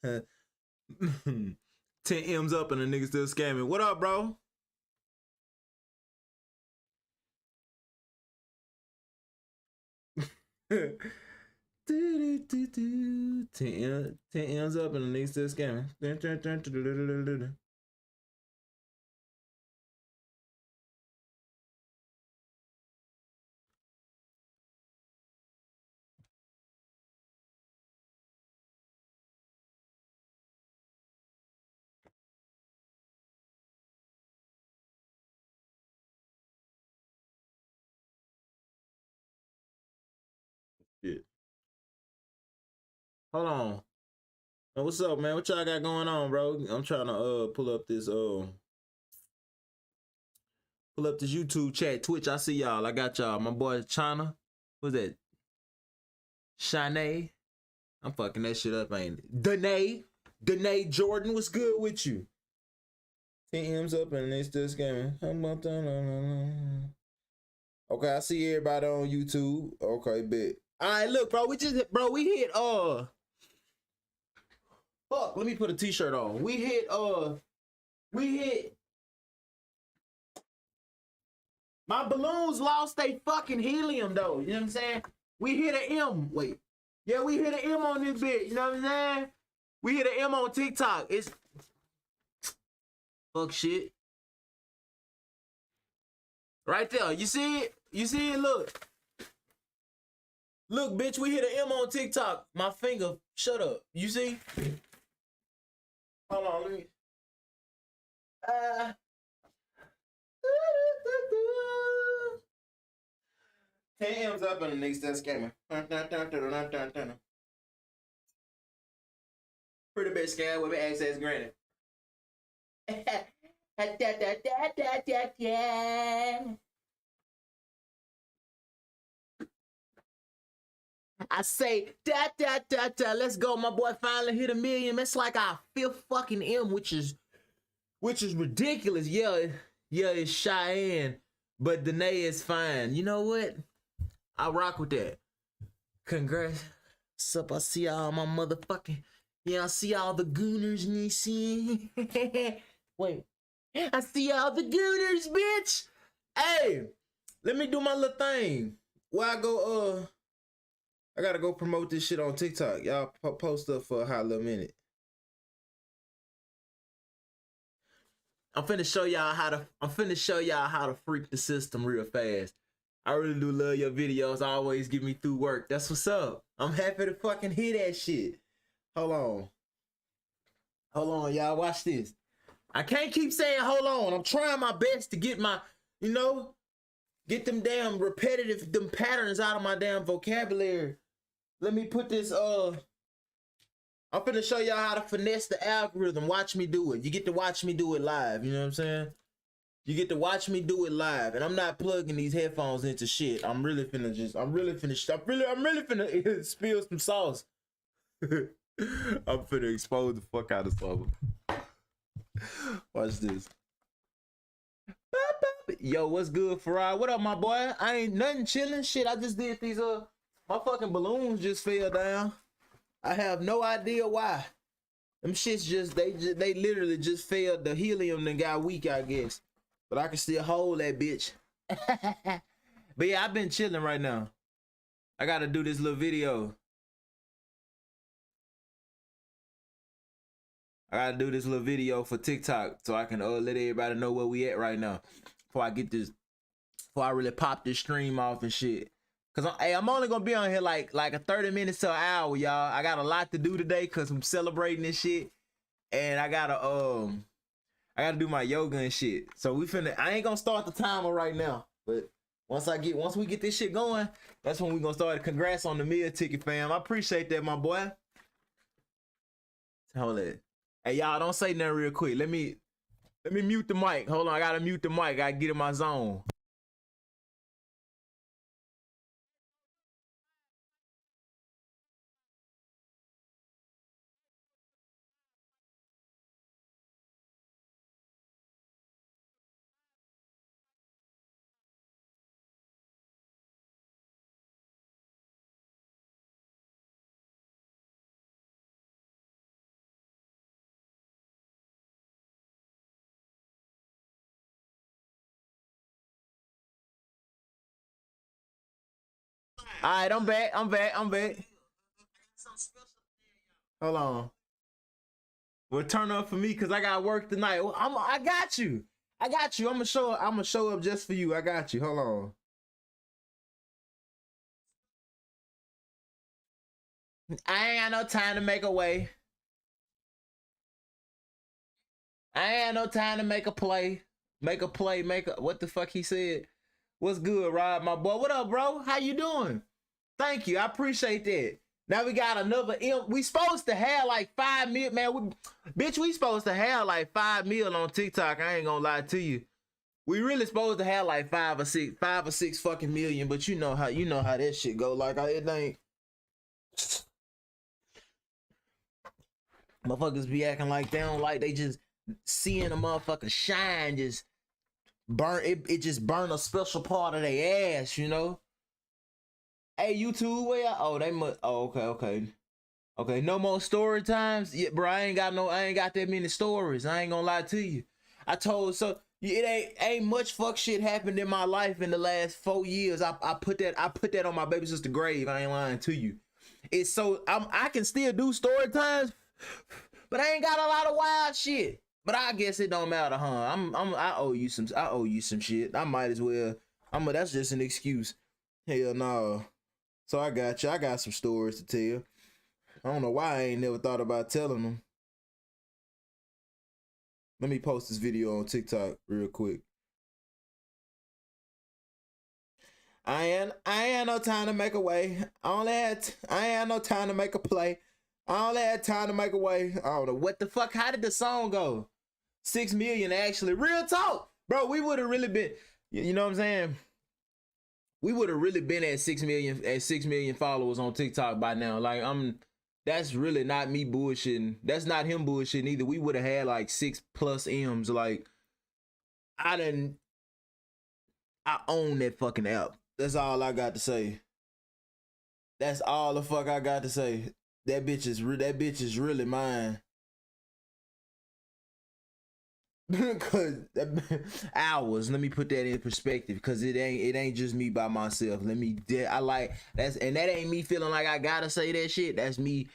10 M's up and the nigga still scamming. What up, bro? do, 10 M's up and the nigga still scamming. Shit. Hold on. What's up, man? What y'all got going on, bro? I'm trying to pull up this YouTube chat, Twitch. I see y'all. I got y'all. My boy China. What's that? Shanae. I'm fucking that shit up, ain't it? Danae Jordan, what's good with you? 10 M's up and they still scamming. Okay, I see everybody on YouTube. Okay, bet. Alright, look, bro. We hit fuck, let me put a t-shirt on. We hit my balloons lost they fucking helium though. You know what I'm saying? We hit an M. Wait. Yeah, we hit an M on this bit. You know what I'm saying? We hit an M on TikTok. It's fuck shit. Right there. You see it? You see it? Look. Look, bitch, we hit an M on TikTok. My finger. Shut up. You see? Hold on, let me. 10 M's up and the nigga still scamming. Pretty bit scared with me access granted. I say let's go. My boy finally hit 1 million. That's like our 5th fucking M, which is ridiculous. Yeah, it's Cheyenne, but Danae is fine. You know what? I rock with that. Congrats. What's up? I see all my motherfucking. Yeah, I see all the gooners and you see. Wait. I see all the gooners, bitch. Hey, let me do my little thing. Where I go, I gotta go promote this shit on TikTok. Y'all post up for a hot little minute. I'm finna show y'all how to freak the system real fast. I really do love your videos. Always get me through work. That's what's up. I'm happy to fucking hear that shit. Hold on, y'all. Watch this. I can't keep saying hold on. I'm trying my best to get my, get them damn repetitive, them patterns out of my damn vocabulary. Let me put this, I'm finna show y'all how to finesse the algorithm. Watch me do it. You get to watch me do it live. You know what I'm saying? You get to watch me do it live, and I'm not plugging these headphones into shit. I'm really finna spill some sauce. I'm finna expose the fuck out of something. Watch this. Yo, what's good, Farai? What up, my boy? I ain't nothing chilling. Shit, I just did these, my fucking balloons just fell down. I have no idea why. Them shits they literally just fell. The helium then got weak, I guess. But I can still hold that bitch. But yeah, I've been chilling right now. I gotta do this little video. I gotta do this little video for TikTok so I can let everybody know where we at right now. Before I really pop this stream off and shit. Cause I'm only gonna be on here like a 30 minutes to an hour, y'all. I got a lot to do today cause I'm celebrating this shit. And I gotta do my yoga and shit. So I ain't gonna start the timer right now. But once we get this shit going, that's when we gonna start. Congrats on the meal ticket, fam. I appreciate that, my boy. Hold it. Hey, y'all, don't say nothing real quick. Let me mute the mic. Hold on, I gotta mute the mic. I gotta get in my zone. All right, I'm back. I'm back. I'm back. Hold on. Well, turn up for me because I got work tonight. I got you. I got you. I'm gonna show up. I'm gonna show up just for you. I got you. Hold on. I ain't got no time to make a way. I ain't got no time to make a play. Make a play. Make a what the fuck he said. What's good, Rob, my boy? What up, bro? How you doing? Thank you. I appreciate that. Now we got another M. We supposed to have like 5 mil, man. Bitch, we supposed to have like 5 mil on TikTok. I ain't gonna lie to you. We really supposed to have like 5 or 6 fucking million, but you know how that shit go. Like it ain't. Motherfuckers be acting like they don't like they just seeing a motherfucker shine just burn it just burn a special part of their ass, you know. Hey, YouTube, where oh they must okay, no more story times. Yeah, bro, I ain't got that many stories. I ain't gonna lie to you. I told so it ain't much fuck shit happened in my life in the last 4 years. I put that on my baby sister grave. I ain't lying to you. It's so I can still do story times, but I ain't got a lot of wild shit. But I guess it don't matter, huh? I owe you some shit. I might as well. That's just an excuse. Hell no. So I got you. I got some stories to tell. I don't know why I ain't never thought about telling them. Let me post this video on TikTok real quick. I ain't no time to make a way. I ain't had no time to make a play. I only had time to make a way. I don't know what the fuck. How did the song go? 6 million actually. Real talk, bro. We would have really been. You know what I'm saying? We would have really been at 6 million followers on TikTok by now. Like that's really not me bullshitting. That's not him bullshitting either. We would have had like 6+ M's. Like I own that fucking app. That's all I got to say. That's all the fuck I got to say. That bitch is really mine. Cause hours. Let me put that in perspective. Cause it ain't just me by myself. That ain't me feeling like I gotta say that shit. That's me.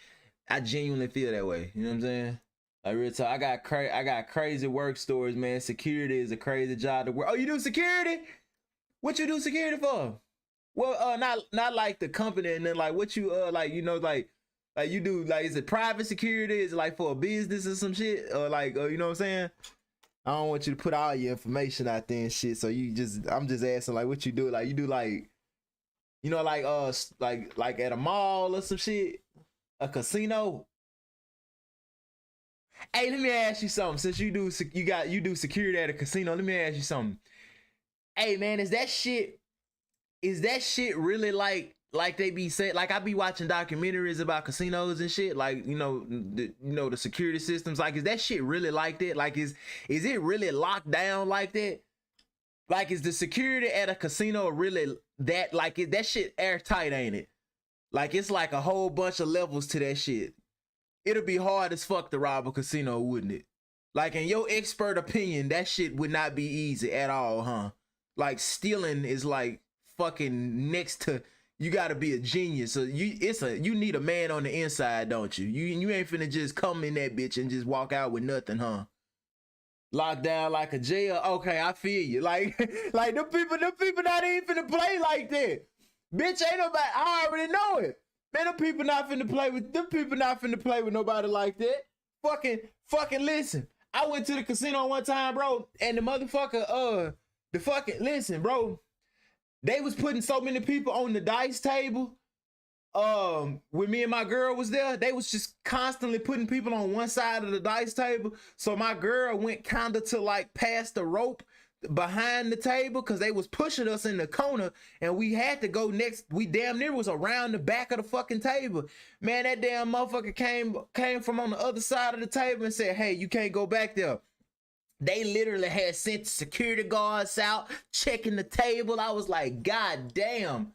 I genuinely feel that way. You know what I'm saying? Like real talk. I got crazy work stories, man. Security is a crazy job to work. Oh, you do security? What you do security for? Well, not like the company, and then like what you like you know like you do like is it private security? Is it like for a business or some shit? Or like you know what I'm saying? I don't want you to put all your information out there and shit. So I'm just asking like what you do. Like you do like, you know, like like at a mall or some shit, a casino. Hey, let me ask you something. Since you do security at a casino, let me ask you something. Hey man, is that shit really like they be saying? Like I be watching documentaries about casinos and shit, like you know the security systems. Like is that shit really like that? Like is it really locked down like that? Like is the security at a casino really that like that shit airtight, ain't it? Like it's like a whole bunch of levels to that shit. It'll be hard as fuck to rob a casino, wouldn't it? Like in your expert opinion, that shit would not be easy at all, huh? Like stealing is like fucking next to, you gotta be a genius. So you need a man on the inside, don't you? You ain't finna just come in that bitch and just walk out with nothing, huh? Locked down like a jail. Okay, I feel you. Like them people not even finna play like that. Bitch, ain't nobody. I already know it. Man, them people not finna play with nobody like that. Fucking listen. I went to the casino one time, bro, and the motherfucker, listen, bro. They was putting so many people on the dice table. When me and my girl was there, they was just constantly putting people on one side of the dice table. So my girl went kinda to like past the rope behind the table because they was pushing us in the corner and we had to go next. We damn near was around the back of the fucking table. Man, that damn motherfucker came from on the other side of the table and said, hey, you can't go back there. They literally had sent security guards out checking the table. I was like, God damn.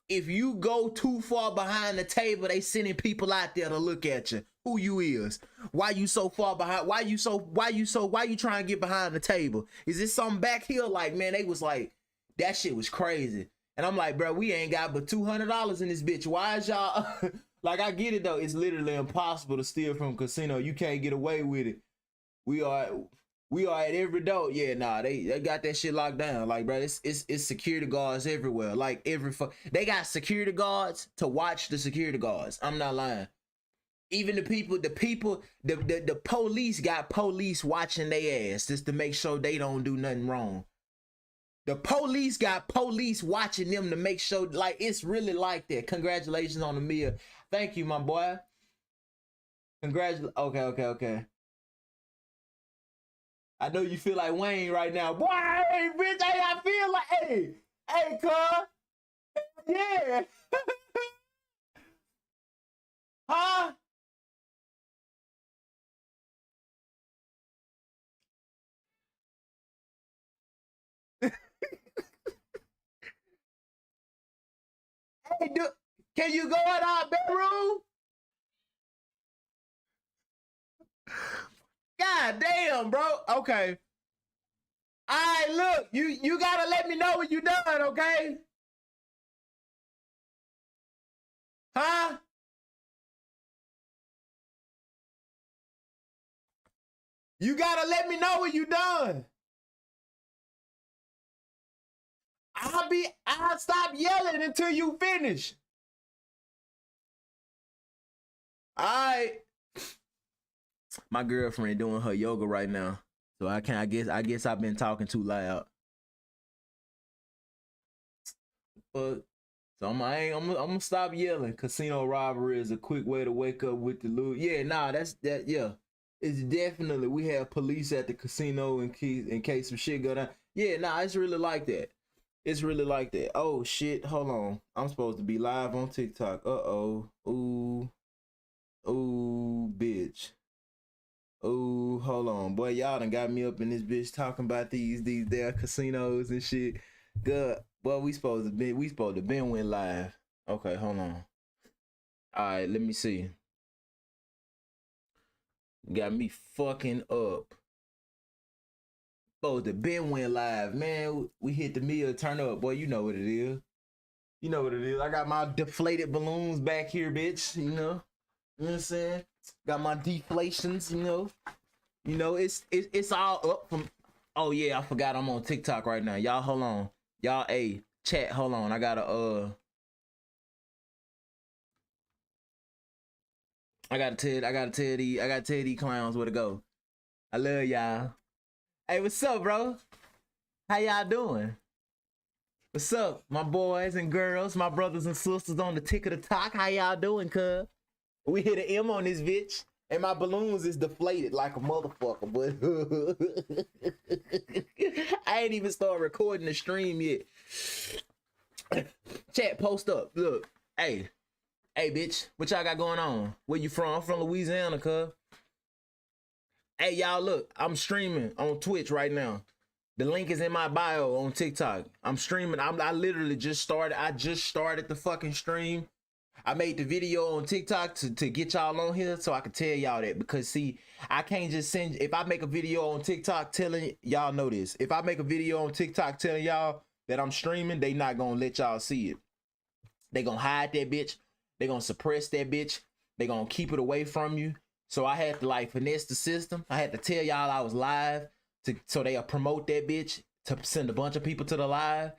If you go too far behind the table, they sending people out there to look at you. Who you is? Why you so far behind? Why you trying to get behind the table? Is this something back here? Like, man, they was like, that shit was crazy. And I'm like, bro, we ain't got but $200 in this bitch. Why is y'all like, I get it though. It's literally impossible to steal from a casino. You can't get away with it. We are at every door. Yeah, nah, they got that shit locked down. Like, bro, it's security guards everywhere. Like they got security guards to watch the security guards. I'm not lying. Even the police got police watching their ass just to make sure they don't do nothing wrong. The police got police watching them to make sure, like, it's really like that. Congratulations on the meal. Thank you, my boy. Okay. I know you feel like Wayne right now. Boy, hey, bitch, hey, I feel like, hey, cuz. Yeah. Huh? Hey, dude, can you go in our bedroom? God damn, bro. Okay. All right, look, you gotta let me know when you done, okay? Huh? You gotta let me know when you done. I'll stop yelling until you finish. All right. My girlfriend doing her yoga right now, so I guess I've been talking too loud. But so I'm gonna stop yelling. Casino robbery is a quick way to wake up with the loot. Yeah, nah, yeah. It's definitely, we have police at the casino in case some shit go down. Yeah, nah, it's really like that. It's really like that. Oh shit, hold on. I'm supposed to be live on TikTok. Uh-oh. Ooh, bitch. Ooh, hold on. Boy, y'all done got me up in this bitch talking about these damn casinos and shit. Good. Boy, we supposed to been went live. Okay, hold on. Alright, let me see. Got me fucking up. Supposed to been went live. Man, we hit the meal, turn up. Boy, you know what it is. You know what it is. I got my deflated balloons back here, bitch. You know? You know what I'm saying? Got my deflations, you know. You know, it's all up from. Oh yeah, I forgot I'm on TikTok right now. Y'all hold on. Y'all, hey, chat, hold on. I gotta tell these clowns where to go. I love y'all. Hey, what's up, bro? How y'all doing? What's up, my boys and girls, my brothers and sisters on the tick of the talk? How y'all doing, cuz? We hit an M on this bitch, and my balloons is deflated like a motherfucker, but I ain't even started recording the stream yet. Chat, post up. Look, hey, bitch, what y'all got going on? Where you from? I'm from Louisiana, cuz. Hey, y'all, look, I'm streaming on Twitch right now. The link is in my bio on TikTok. I'm streaming. I literally just started. I just started the fucking stream. I made the video on TikTok to get y'all on here so I can tell y'all that, because see, I can't just send, if I make a video on TikTok telling y'all, know this, if I make a video on TikTok telling y'all that I'm streaming, they not gonna let y'all see it. They gonna hide that bitch. They gonna suppress that bitch. They gonna keep it away from you. So I had to like finesse the system. I had to tell y'all I was live so they'll promote that bitch to send a bunch of people to the live.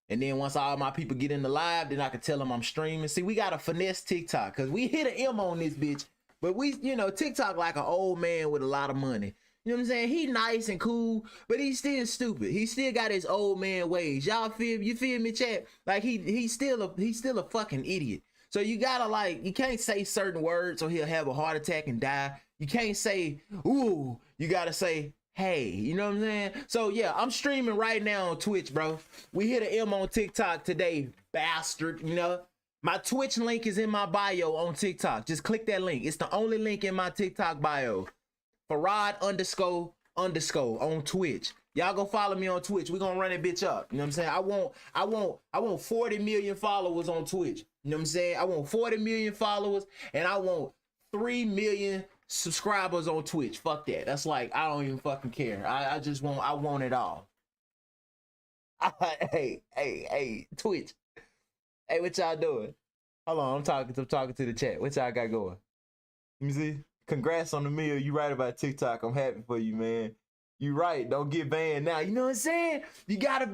And then once all my people get in the live, then I can tell them I'm streaming. See, we got to finesse TikTok because we hit an M on this bitch. But we, you know, TikTok like an old man with a lot of money. You know what I'm saying? He nice and cool, but he's still stupid. He still got his old man ways. Y'all feel me, chat? Like he's still a fucking idiot. So you gotta like, you can't say certain words or he'll have a heart attack and die. You can't say, ooh, you gotta say, hey, you know what I'm saying? So yeah, I'm streaming right now on Twitch, bro. We hit an M on TikTok today, bastard, you know? My Twitch link is in my bio on TikTok. Just click that link. It's the only link in my TikTok bio. Farad _ on Twitch. Y'all go follow me on Twitch. We're gonna run that bitch up. You know what I'm saying? I want 40 million followers on Twitch. You know what I'm saying? I want 40 million followers and I want 3 million subscribers on Twitch. Fuck that. That's like, I don't even fucking care. I want it all. Hey, Twitch. Hey, what y'all doing? Hold on, I'm talking to the chat. What y'all got going? Let me see. Congrats on the meal. You right about TikTok. I'm happy for you, man. You right. Don't get banned now. You know what I'm saying? You gotta,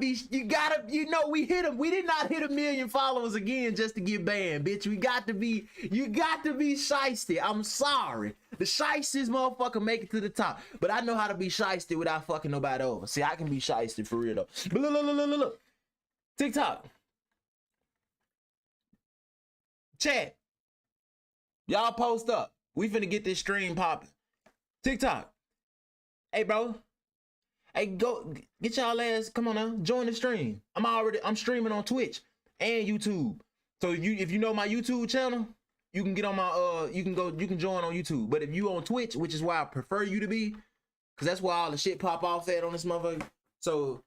we hit him. We did not hit 1 million followers again just to get banned, bitch. You got to be shiesty. I'm sorry. The shiesties motherfucker make it to the top. But I know how to be shiesty without fucking nobody over. See, I can be shiesty for real though. But look. TikTok. Chat. Y'all post up. We finna get this stream popping. TikTok. Hey, bro. Hey, go get y'all ass. Come on now. Join the stream. I'm streaming on Twitch and YouTube. So if you know my YouTube channel, you can get on my you can join on YouTube. But if you on Twitch, which is why I prefer you to be, because that's where all the shit pop off at on this motherfucker. So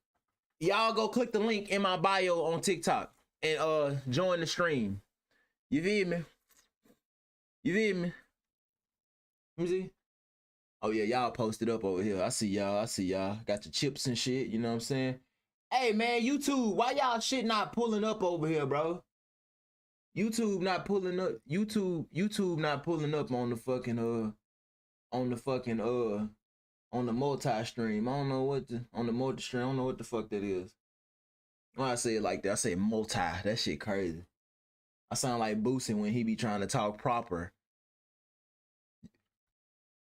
y'all go click the link in my bio on TikTok and join the stream. You feel me? You feel me? Let me see. Oh yeah, y'all posted up over here. I see y'all. Got your chips and shit, you know what I'm saying? Hey man, YouTube, why y'all shit not pulling up over here, bro? YouTube not pulling up. YouTube not pulling up on the fucking on the multi-stream. I don't know what on the multi-stream. I don't know what the fuck that is. When I say it like that, I say multi. That shit crazy. I sound like Boosie when he be trying to talk proper.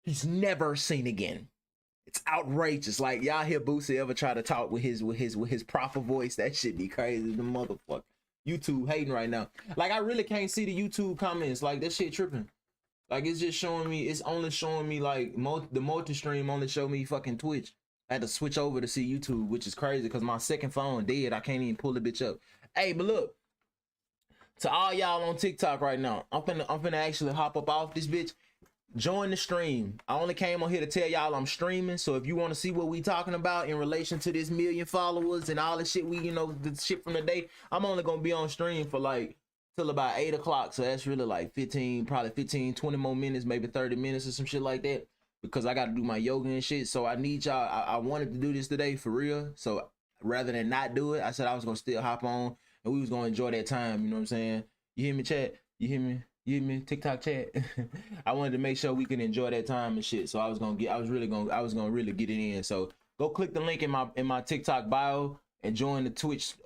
He's never seen again. It's outrageous. Like y'all hear Boosie ever try to talk with his proper voice? That shit be crazy. The motherfucker. YouTube hating right now. Like I really can't see the YouTube comments. Like that shit tripping. Like it's just showing me. It's only showing me like the multi-stream only show me fucking Twitch. I had to switch over to see YouTube, which is crazy because my second phone dead. I can't even pull the bitch up. Hey, but look. To all y'all on TikTok right now, I'm finna actually hop up off this bitch. Join the stream. I only came on here to tell y'all I'm streaming. So if you want to see what we talking about in relation to this 1 million followers and all the shit the shit from the day, I'm only gonna be on stream for like till about 8 o'clock. So that's really like 20 more minutes, maybe 30 minutes or some shit like that. Because I gotta do my yoga and shit. So I need y'all. I wanted to do this today for real. So rather than not do it, I said I was gonna still hop on and we was gonna enjoy that time. You know what I'm saying? You hear me, chat? You hear me? You hear me? TikTok chat. I wanted to make sure we can enjoy that time and shit. So I was gonna really get it in. So go click the link in my TikTok bio and join the Twitch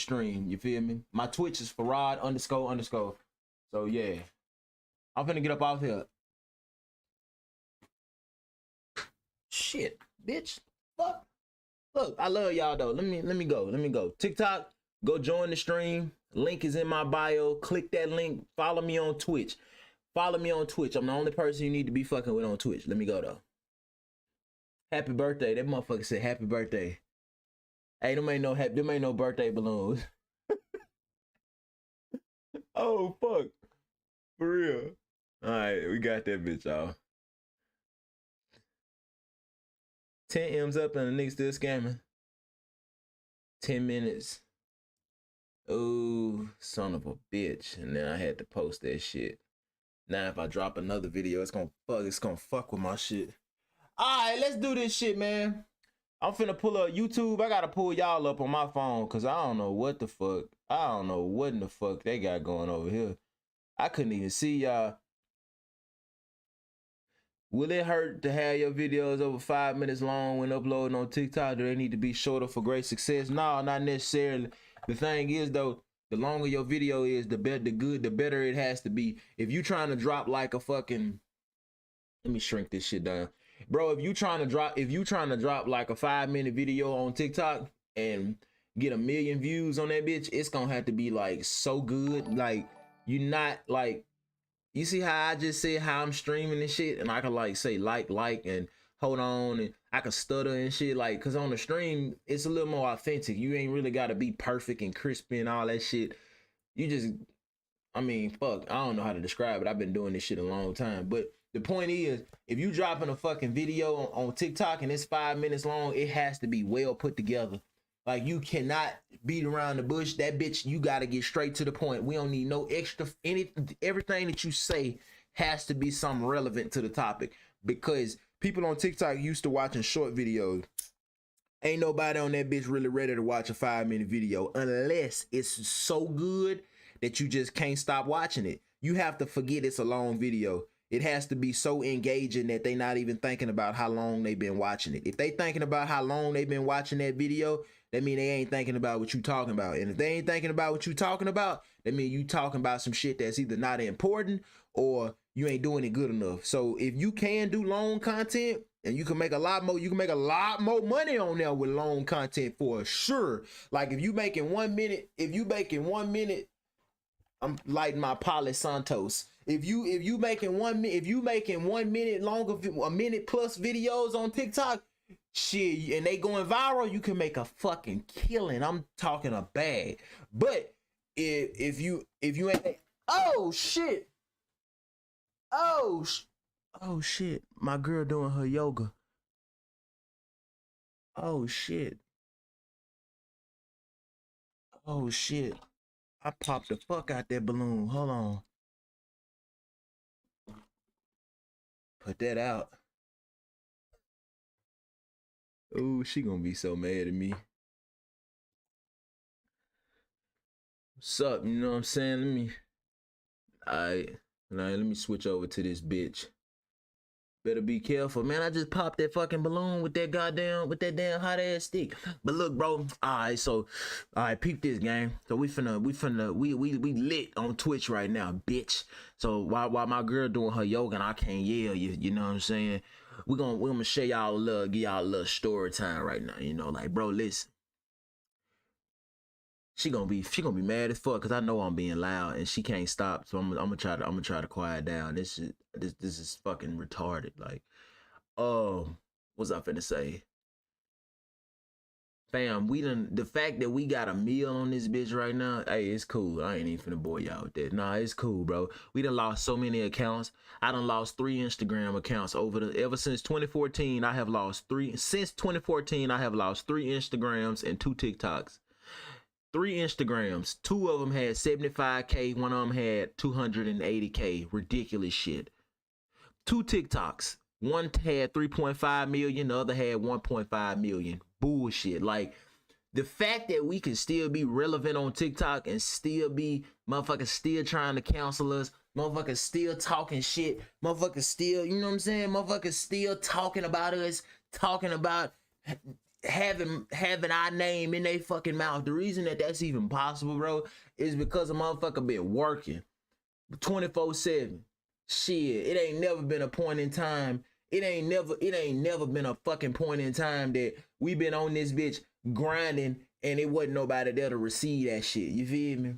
stream. You feel me? My Twitch is Farad__. So yeah. I'm finna get up off here. Shit, bitch. Fuck. Look, I love y'all though. Let me go. TikTok, go join the stream. Link is in my bio. Click that link. Follow me on Twitch. I'm the only person you need to be fucking with on Twitch. Let me go though. Happy birthday. That motherfucker said happy birthday. Hey, them ain't no birthday balloons. Oh fuck. For real. Alright, we got that bitch, y'all. 10 M's up and the nigga still scamming. 10 minutes. Oh, son of a bitch. And then I had to post that shit. Now if I drop another video, it's gonna fuck with my shit. Alright, let's do this shit, man. I'm finna pull up YouTube. I gotta pull y'all up on my phone because I don't know what the fuck. I don't know what in the fuck they got going over here. I couldn't even see y'all. Will it hurt to have your videos over 5 minutes long when uploading on TikTok? Do they need to be shorter for great success? No, not necessarily. The thing is though, the longer your video is, the better it has to be. If you trying to drop like a fucking, let me shrink this shit down. Bro, if you trying to drop like a 5-minute video on TikTok and get 1 million views on that bitch, it's gonna have to be like so good. Like you not like, you see how I just said how I'm streaming and shit, and I can like say like and hold on, and I can stutter and shit, like, cause on the stream it's a little more authentic. You ain't really gotta be perfect and crispy and all that shit. You just, I mean, fuck, I don't know how to describe it. I've been doing this shit a long time, but the point is, if you dropping a fucking video on TikTok and it's 5 minutes long, it has to be well put together. Like you cannot beat around the bush. That bitch, you gotta get straight to the point. We don't need no extra, everything that you say has to be something relevant to the topic, because people on TikTok used to watching short videos. Ain't nobody on that bitch really ready to watch a 5-minute video unless it's so good that you just can't stop watching it. You have to forget it's a long video. It has to be so engaging that they not even thinking about how long they've been watching it. If they thinking about how long they've been watching that video, that mean they ain't thinking about what you talking about. And if they ain't thinking about what you talking about, that mean you talking about some shit that's either not important or you ain't doing it good enough. So if you can do long content and you can make a lot more, you can make a lot more money on there with long content for sure. Like if you making 1 minute, I'm lighting my Palo Santos. If you making 1 minute longer, a minute plus videos on TikTok, shit, and they going viral, you can make a fucking killing. I'm talking a bag. But if you ain't, oh shit, oh shit, my girl doing her yoga. Oh shit, oh shit, I popped the fuck out that balloon. Hold on. Put that out. Oh, she gonna be so mad at me. What's up? You know what I'm saying? Alright, let me switch over to this bitch. Better be careful, man. I just popped that fucking balloon with that damn hot ass stick. But look, bro. Alright, peep this, gang. So we lit on Twitch right now, bitch. So while my girl doing her yoga and I can't yell, you know what I'm saying? We're gonna show y'all a little, give y'all a little story time right now. You know, like, bro, listen. She gonna be mad as fuck because I know I'm being loud and she can't stop. So I'm gonna try to quiet down. This is fucking retarded. Like, what's I finna say? Fam, the fact that we got a meal on this bitch right now, hey, it's cool. I ain't even finna bore y'all with that. Nah, it's cool, bro. We done lost so many accounts. I done lost 3 Instagram accounts ever since 2014. I have lost 3. Since 2014, I have lost 3 Instagrams and 2 TikToks. 3 Instagrams. 2 of them had 75K. 1 of them had 280K. Ridiculous shit. 2 TikToks. One had 3.5 million. The other had 1.5 million. Bullshit. Like, the fact that we can still be relevant on TikTok and still be motherfuckers still trying to counsel us, motherfuckers still talking shit, motherfuckers still, you know what I'm saying? Motherfuckers still talking about us, talking about having our name in their fucking mouth. The reason that that's even possible, bro, is because a motherfucker been working 24/7. Shit, it ain't never been a point in time. It ain't never been a fucking point in time that we been on this bitch grinding and it wasn't nobody there to receive that shit. You feel me?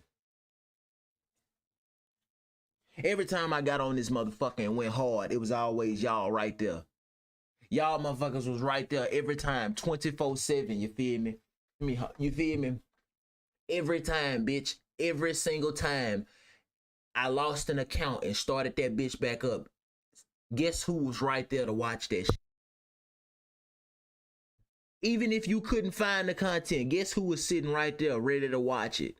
Every time I got on this motherfucker and went hard, it was always y'all right there. Y'all motherfuckers was right there every time, 24/7. You feel me? You feel me? Every time, bitch. Every single time I lost an account and started that bitch back up, guess who was right there to watch that shit? Even if you couldn't find the content, guess who was sitting right there ready to watch it?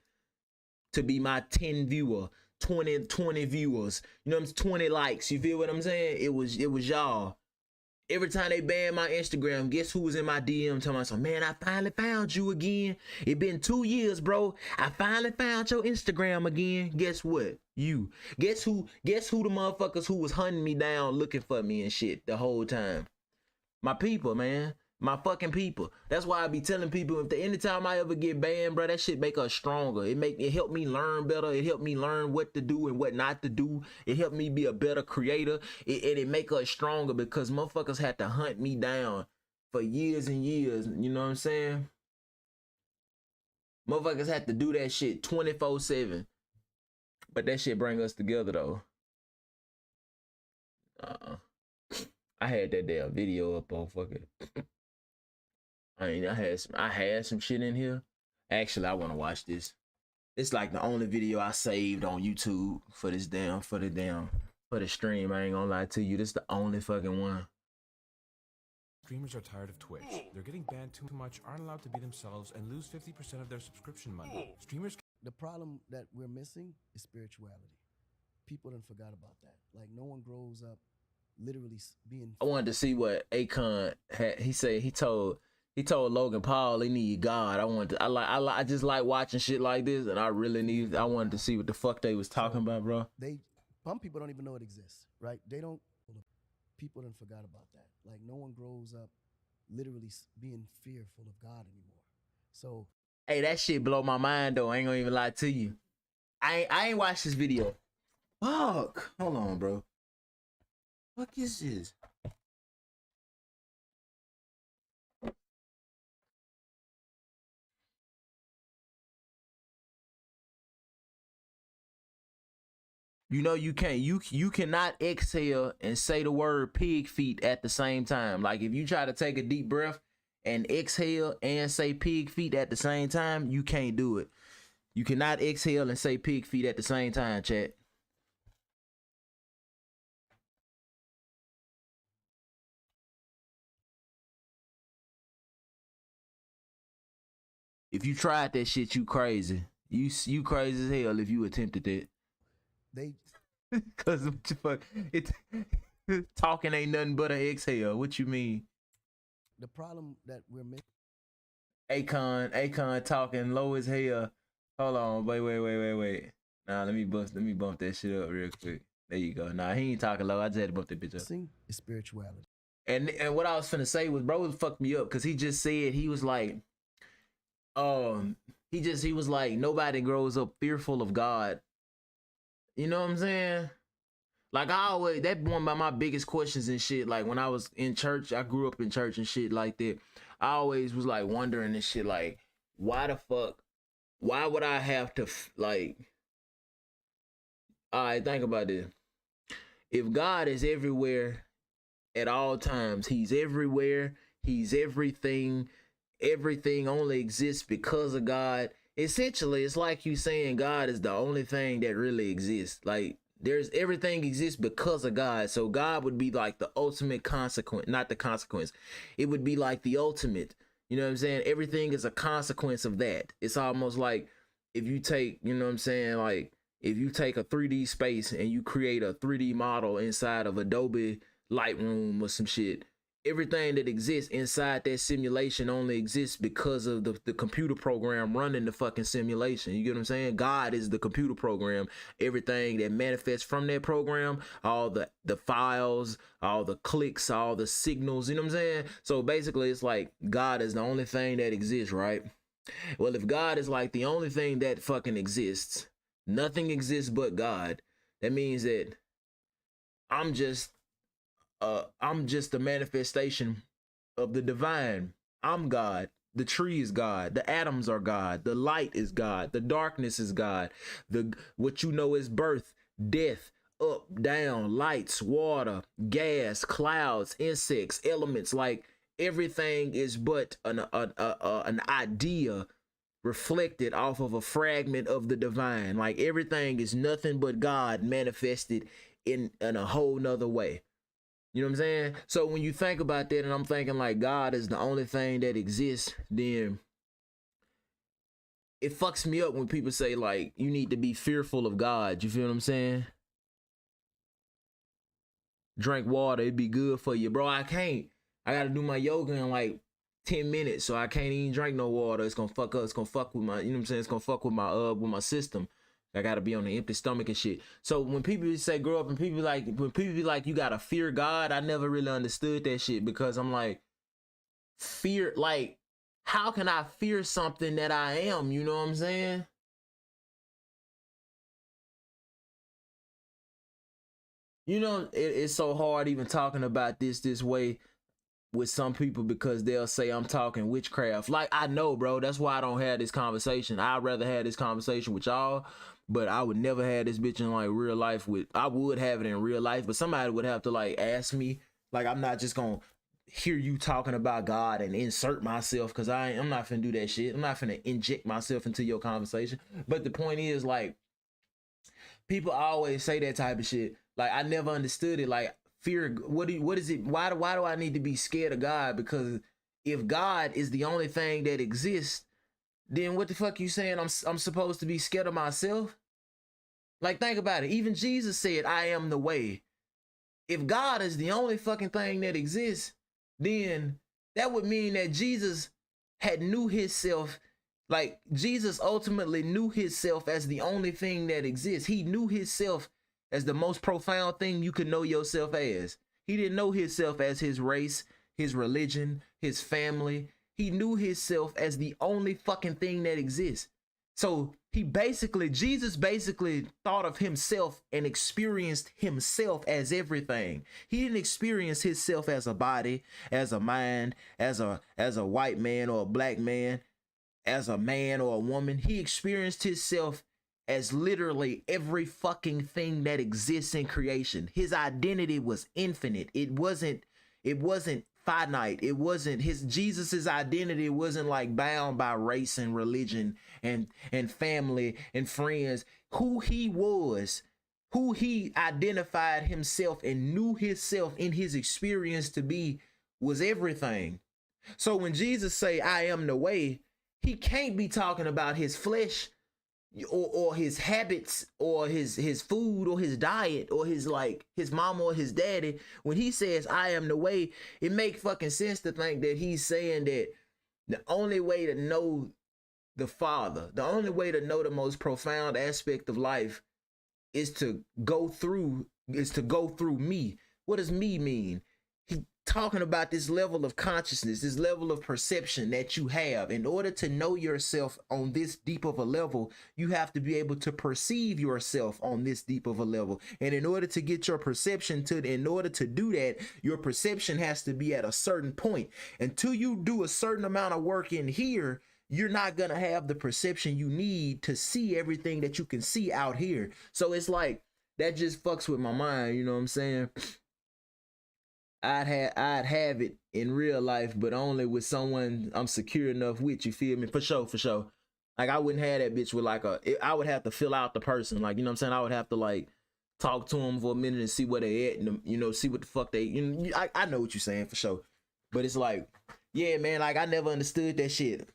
To be my 10 viewer, 20 viewers, you know what I'm saying? 20 likes. You feel what I'm saying? It was y'all. Every time they banned my Instagram, guess who was in my DM telling me, man, I finally found you again. It been 2 years, bro. I finally found your Instagram again. Guess what? You. Guess who the motherfuckers who was hunting me down looking for me and shit the whole time? My people, man. My fucking people. That's why I be telling people, if anytime I ever get banned, bro, that shit make us stronger. It help me learn better. It help me learn what to do and what not to do. It help me be a better creator. It make us stronger because motherfuckers had to hunt me down for years and years. You know what I'm saying? Motherfuckers had to do that shit 24/7. But that shit bring us together though. I had that damn video up on fucking I had some shit in here. Actually, I want to watch this. It's like the only video I saved on YouTube for the stream. I ain't gonna lie to you. This is the only fucking one. Streamers are tired of Twitch. They're getting banned too much, aren't allowed to be themselves, and lose 50% of their subscription money. Streamers. The problem that we're missing is spirituality. People done forgot about that. Like, no one grows up literally being. I wanted to see what Akon had. He told He told Logan Paul he need God. I just like watching shit like this, and I wanted to see what the fuck they was talking about, bro. Some people don't even know it exists, right? People done forgot about that. Like, no one grows up literally being fearful of God anymore. So, hey, that shit blow my mind though. I ain't gonna even lie to you. I ain't watched this video. Fuck. Hold on, bro. What is this? You know you can't you cannot exhale and say the word pig feet at the same time. Like if you try to take a deep breath and exhale and say pig feet at the same time, you can't do it. You cannot exhale and say pig feet at the same time, chat. If you tried that shit, you crazy. You crazy as hell if you attempted that. Cause what the fuck, talking ain't nothing but an exhale. What you mean? The problem that we're missing. Akon talking low as hell. Hold on, wait. Nah, let me bump that shit up real quick. There you go. Nah, he ain't talking low. I just had to bump that bitch up. Is spirituality. And what I was finna say was, bro, fucked me up because he just said he was like, he was like, nobody grows up fearful of God. You know what I'm saying? Like that one of my biggest questions and shit. Like when I was in church, I grew up in church and shit like that. I always was like wondering this shit, like, why the fuck? Why would I have to like? All right, think about this. If God is everywhere at all times, he's everywhere, he's everything. Everything only exists because of God. Essentially, it's like you saying God is the only thing that really exists. Like everything exists because of God. So God would be like the ultimate consequence, not the consequence. It would be like the ultimate. You know what I'm saying? Everything is a consequence of that. It's almost like if you take, you know what I'm saying, like if you take a 3D space and you create a 3D model inside of Adobe Lightroom or some shit. Everything that exists inside that simulation only exists because of the computer program running the fucking simulation. You get what I'm saying? God is the computer program. Everything that manifests from that program, all the files, all the clicks, all the signals, you know what I'm saying? So basically it's like God is the only thing that exists, right? Well, if God is like the only thing that fucking exists, nothing exists but God, that means that I'm just a manifestation of the divine. I'm God. The tree is God. The atoms are God. The light is God. The darkness is God. What you know is birth, death, up, down, lights, water, gas, clouds, insects, elements. Like everything is but an idea reflected off of a fragment of the divine. Like everything is nothing but God manifested in a whole nother way. You know what I'm saying? So when you think about that, and I'm thinking like God is the only thing that exists, then it fucks me up when people say like you need to be fearful of God. You feel what I'm saying? Drink water, it'd be good for you. Bro, I can't. I gotta do my yoga in like 10 minutes, so I can't even drink no water. It's gonna fuck up. It's gonna fuck with my, you know what I'm saying? It's gonna fuck with my system. I gotta be on an empty stomach and shit. So when people say grow up and when people be like you gotta fear God, I never really understood that shit because I'm like, fear, like, how can I fear something that I am? You know what I'm saying? You know, it's so hard even talking about this way with some people because they'll say I'm talking witchcraft. Like, I know, bro. That's why I don't have this conversation. I'd rather have this conversation with y'all, but I would never have this bitch in like real life I would have it in real life, but somebody would have to like ask me. Like, I'm not just gonna hear you talking about God and insert myself because I'm not finna do that shit. I'm not finna inject myself into your conversation. But the point is, like, people always say that type of shit. Like, I never understood it. Like, fear, what is it? Why do I need to be scared of God? Because if God is the only thing that exists, then what the fuck you saying I'm supposed to be scared of myself? Like, think about it. Even Jesus said, I am the way. If God is the only fucking thing that exists, then that would mean that Jesus had knew himself. Like Jesus ultimately knew himself as the only thing that exists. He knew himself as the most profound thing you could know yourself as. He didn't know himself as his race, his religion, his family. He knew himself as the only fucking thing that exists. So Jesus basically thought of himself and experienced himself as everything. He didn't experience himself as a body, as a mind, as a white man or a black man, as a man or a woman. He experienced himself as literally every fucking thing that exists in creation. His identity was infinite. It wasn't finite. It wasn't Jesus's identity wasn't like bound by race and religion and family and friends. Who he was, who he identified himself and knew himself in his experience to be, was everything. So when Jesus say, I am the way, he can't be talking about his flesh or his habits or his food or his diet or his mama or his daddy. When he says I am the way, it makes fucking sense to think that he's saying that the only way to know the Father, the only way to know the most profound aspect of life is to go through me. What does me mean? Talking about this level of consciousness, this level of perception that you have. In order to know yourself on this deep of a level, you have to be able to perceive yourself on this deep of a level. And in order to get your perception in order to do that, your perception has to be at a certain point. Until you do a certain amount of work in here, you're not going to have the perception you need to see everything that you can see out here. So it's like, that just fucks with my mind, you know what I'm saying? I'd have it in real life, but only with someone I'm secure enough with, you feel me? For sure. Like, I wouldn't have that bitch with I would have to fill out the person. Like, you know what I'm saying? I would have to like talk to them for a minute and see where they at and, you know, see what the fuck they, you know, I know what you're saying for sure. But it's like, yeah, man, like I never understood that shit.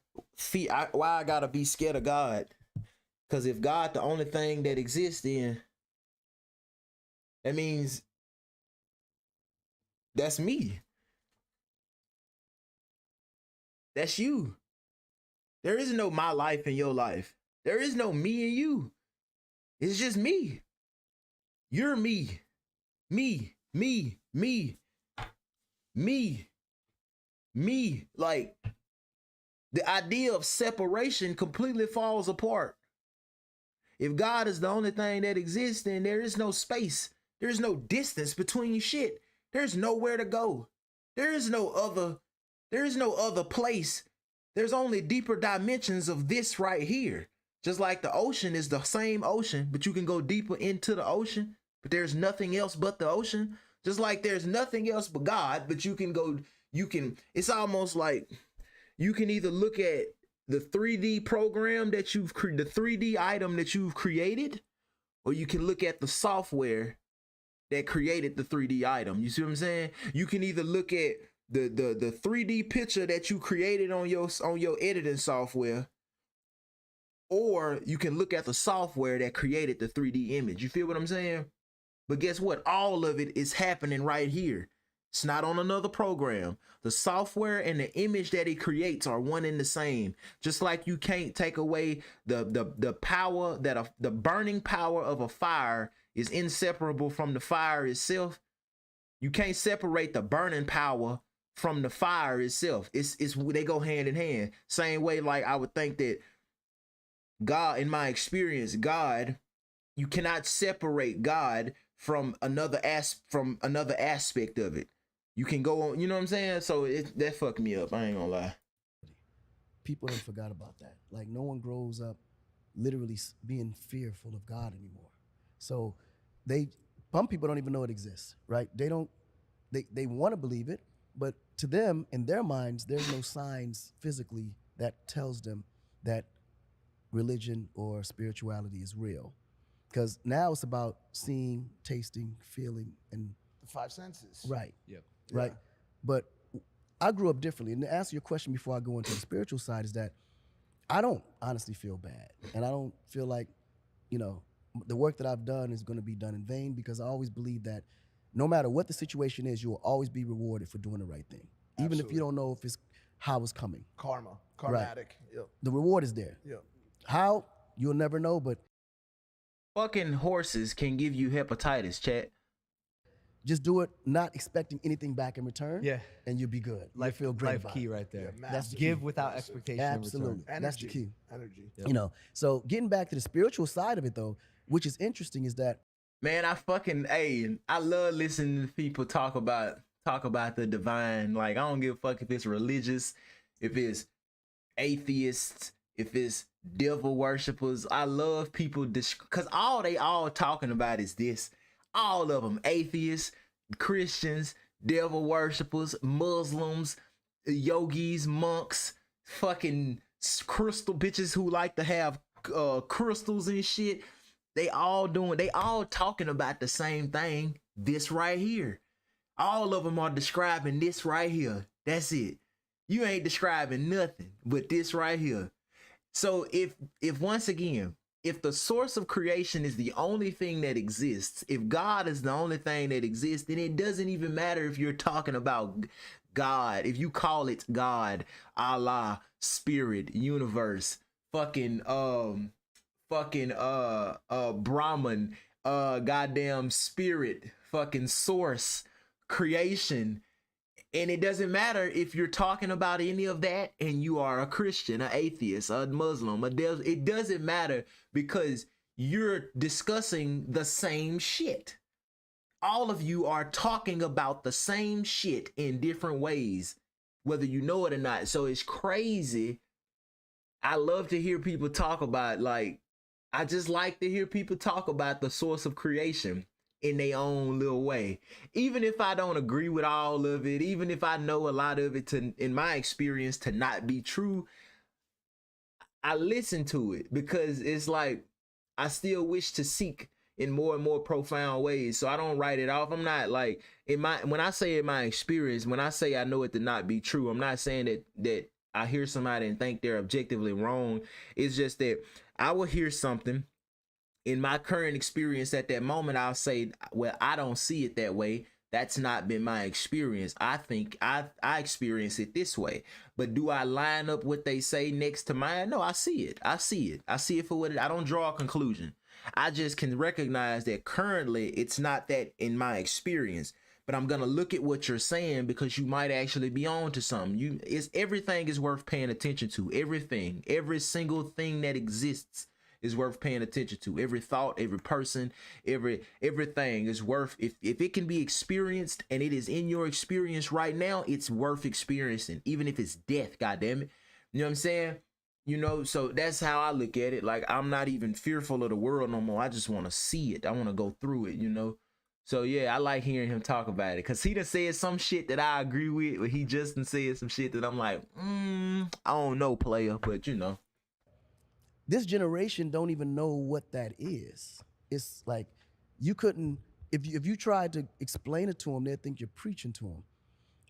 Why I gotta be scared of God? Because if God the only thing that exists, then that means that's me. That's you. There is no my life and your life. There is no me and you. It's just me. You're me. Me. Like, the idea of separation completely falls apart. If God is the only thing that exists, then there is no space. There's no distance between shit. There's nowhere to go. There is no other place. There's only deeper dimensions of this right here. Just like the ocean is the same ocean, but you can go deeper into the ocean, but there's nothing else but the ocean. Just like there's nothing else but God, but it's almost like you can either look at the 3D program that the 3D item that you've created, or you can look at the software that created the 3D item. You see what I'm saying? You can either look at the 3D picture that you created on your editing software, or you can look at the software that created the 3D image. You feel what I'm saying? But guess what? All of it is happening right here. It's not on another program. The software and the image that it creates are one and the same. Just like you can't take away the power that the burning power of a fire is inseparable from the fire itself. You can't separate the burning power from the fire itself. They go hand in hand. Same way, like I would think that God, in my experience, God, you cannot separate God from another aspect of it. You can go on, you know what I'm saying? So that fucked me up. I ain't gonna lie. People have forgot about that. Like, no one grows up literally being fearful of God anymore. So some people don't even know it exists, right? They want to believe it, but to them, in their minds, there's no signs physically that tells them that religion or spirituality is real. Because now it's about seeing, tasting, feeling, and the five senses. Right. Yep. Right. Yeah. But I grew up differently. And to answer your question before I go into the spiritual side is that I don't honestly feel bad. And I don't feel like, the work that I've done is going to be done in vain, because I always believe that no matter what the situation is, you will always be rewarded for doing the right thing. even if Absolutely. you don't know if it's how it's coming. Karma, karmatic. Yep. The reward is there. Yep. How, you'll never know, but Fucking horses can give you hepatitis, chat. just do it not expecting anything back in return. Yeah. And you'll be good. Life, You'll feel great life about key it. right there. Yeah, That's the massive. key. Give without expectation. in Absolutely. return. That's the key. Energy. You know, so getting back to the spiritual side of it though, which is interesting, is that Man, I love listening to people talk about the divine. Like, I don't give a fuck if it's religious, if it's atheists, if it's devil worshippers. I love people because all they all talking about is this. All of them, atheists, Christians, devil worshippers, Muslims, yogis, monks, fucking crystal bitches who like to have crystals and shit. They all talking about the same thing. This right here. All of them are describing this right here. That's it. You ain't describing nothing but this right here. So if once again, if the source of creation is the only thing that exists, if God is the only thing that exists, then it doesn't even matter if you're talking about God, if you call it God, Allah, spirit, universe, fucking Brahman, goddamn spirit, fucking source, creation. And it doesn't matter if you're talking about any of that and you are a Christian, an atheist, a Muslim, it doesn't matter, because you're discussing the same shit. All of you are talking about the same shit in different ways, whether you know it or not. So it's crazy. I love to hear people talk about, like, I just like to hear people talk about the source of creation in their own little way. Even if I don't agree with all of it, even if I know a lot of it to, in my experience, to not be true, I listen to it because it's like I still wish to seek in more and more profound ways. So I don't write it off. I'm not like, when I say in my experience, when I say I know it to not be true, I'm not saying that I hear somebody and think they're objectively wrong. It's just that I will hear something in my current experience at that moment. I'll say, well, I don't see it that way. That's not been my experience. I think I experience it this way. But do I line up what they say next to mine? No, I see it. I see it for what it is. I don't draw a conclusion. I just can recognize that currently it's not that in my experience. But I'm gonna look at what you're saying because you might actually be on to something. Everything is worth paying attention to. Everything, every single thing that exists is worth paying attention to. Every thought, every person, everything is worth, if it can be experienced and it is in your experience right now, it's worth experiencing, even if it's death, goddammit. You know what I'm saying? You know, so that's how I look at it. Like, I'm not even fearful of the world no more. I just want to see it. I want to go through it, you know? So yeah, I like hearing him talk about it because he done said some shit that I agree with, but he just done said some shit that I'm like, I don't know, player, but you know. this generation don't even know what that is. It's like you couldn't, if you tried to explain it to them, they'd think you're preaching to them.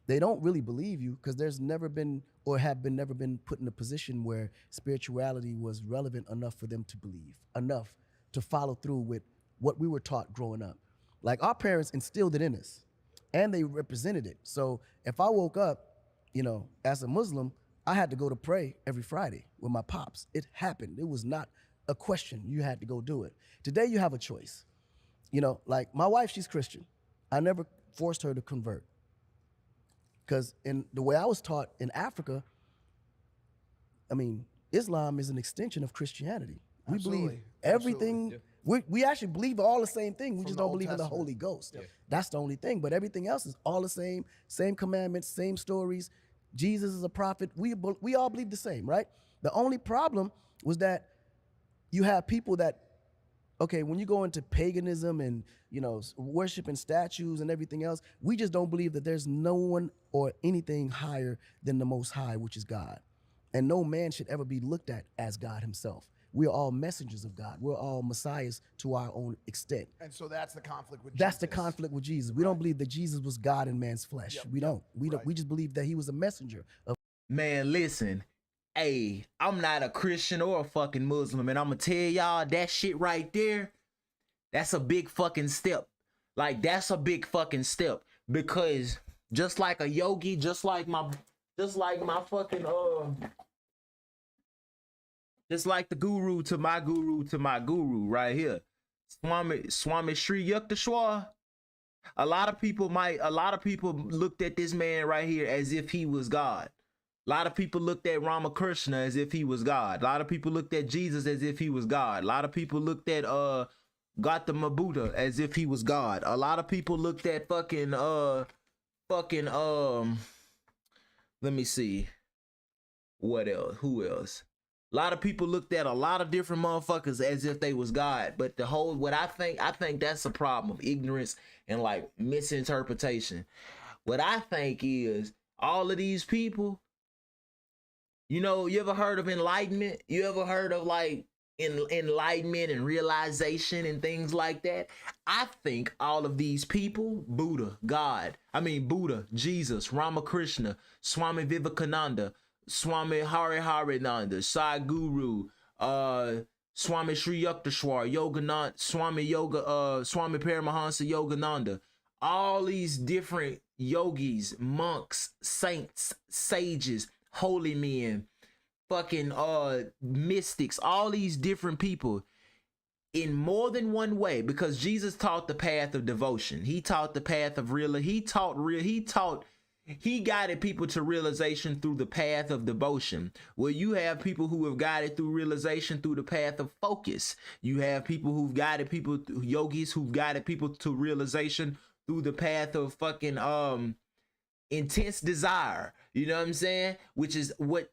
They don't really believe you because there's never been or never been put in a position where spirituality was relevant enough for them to believe, enough to follow through with what we were taught growing up. Like, our parents instilled it in us and they represented it. So if I woke up, you know, as a Muslim, I had to go to pray every Friday with my pops. It happened. It was not a question. You had to go do it. Today you have a choice. You know, like my wife, she's Christian. I never forced her to convert. Because in the way I was taught in Africa, I mean, Islam is an extension of Christianity. We believe Absolutely. everything. We actually believe all the same thing. We From just the don't Old believe in the Testament. Holy Ghost. That's the only thing. But everything else is all the same commandments, same stories. Jesus is a prophet. We all believe the same, right? The only problem was that you have people that, okay, when you go into paganism and, you know, worshiping statues and everything else, we just don't believe that there's no one or anything higher than the Most High, which is God. And no man should ever be looked at as God himself. We are all messengers of God. We're all messiahs to our own extent. And so that's the conflict with That's Jesus. the conflict with Jesus. We don't believe that Jesus was God in man's flesh. We don't. Right. We just believe that he was a messenger of Man, listen. Hey, I'm not a Christian or a fucking Muslim, and I'm gonna tell y'all that shit right there, that's a big fucking step. Like, that's a big fucking step, because just like a yogi, just like my fucking just like the guru to my guru right here, Swami Sri Yukteswar. A lot of people looked at this man right here as if he was God. A lot of people looked at Ramakrishna as if he was God. A lot of people looked at Jesus as if he was God. A lot of people looked at Gautama Buddha as if he was God. A lot of people looked at fucking let me see. What else? Who else? A lot of people looked at a lot of different motherfuckers as if they was God. But the whole, what I think that's a problem of ignorance and like misinterpretation. What I think is all of these people, you know, you ever heard of enlightenment? You ever heard of like enlightenment and realization and things like that? I think all of these people, Buddha, Jesus, Ramakrishna, Swami Vivekananda, Swami Hariharananda, Sai Guru, Swami Sri Yukteswar, Yogananda, Swami Paramahansa Yogananda, all these different yogis, monks, saints, sages, holy men, fucking mystics, all these different people in more than one way, because Jesus taught the path of devotion. He taught the path of he guided people to realization through the path of devotion. Where you have people who have guided through realization through the path of focus. You have people who've guided people, yogis who've guided people to realization through the path of fucking intense desire. You know what I'm saying? Which is what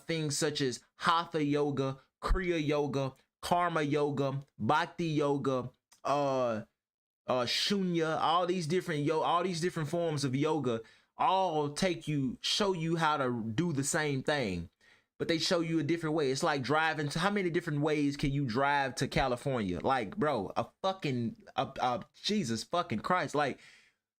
things such as Hatha yoga, Kriya yoga, Karma yoga, Bhakti yoga, Shunya, all these different forms of yoga all show you how to do the same thing, but they show you a different way. It's like driving to, how many different ways can you drive to California? Like, bro, Jesus fucking Christ, like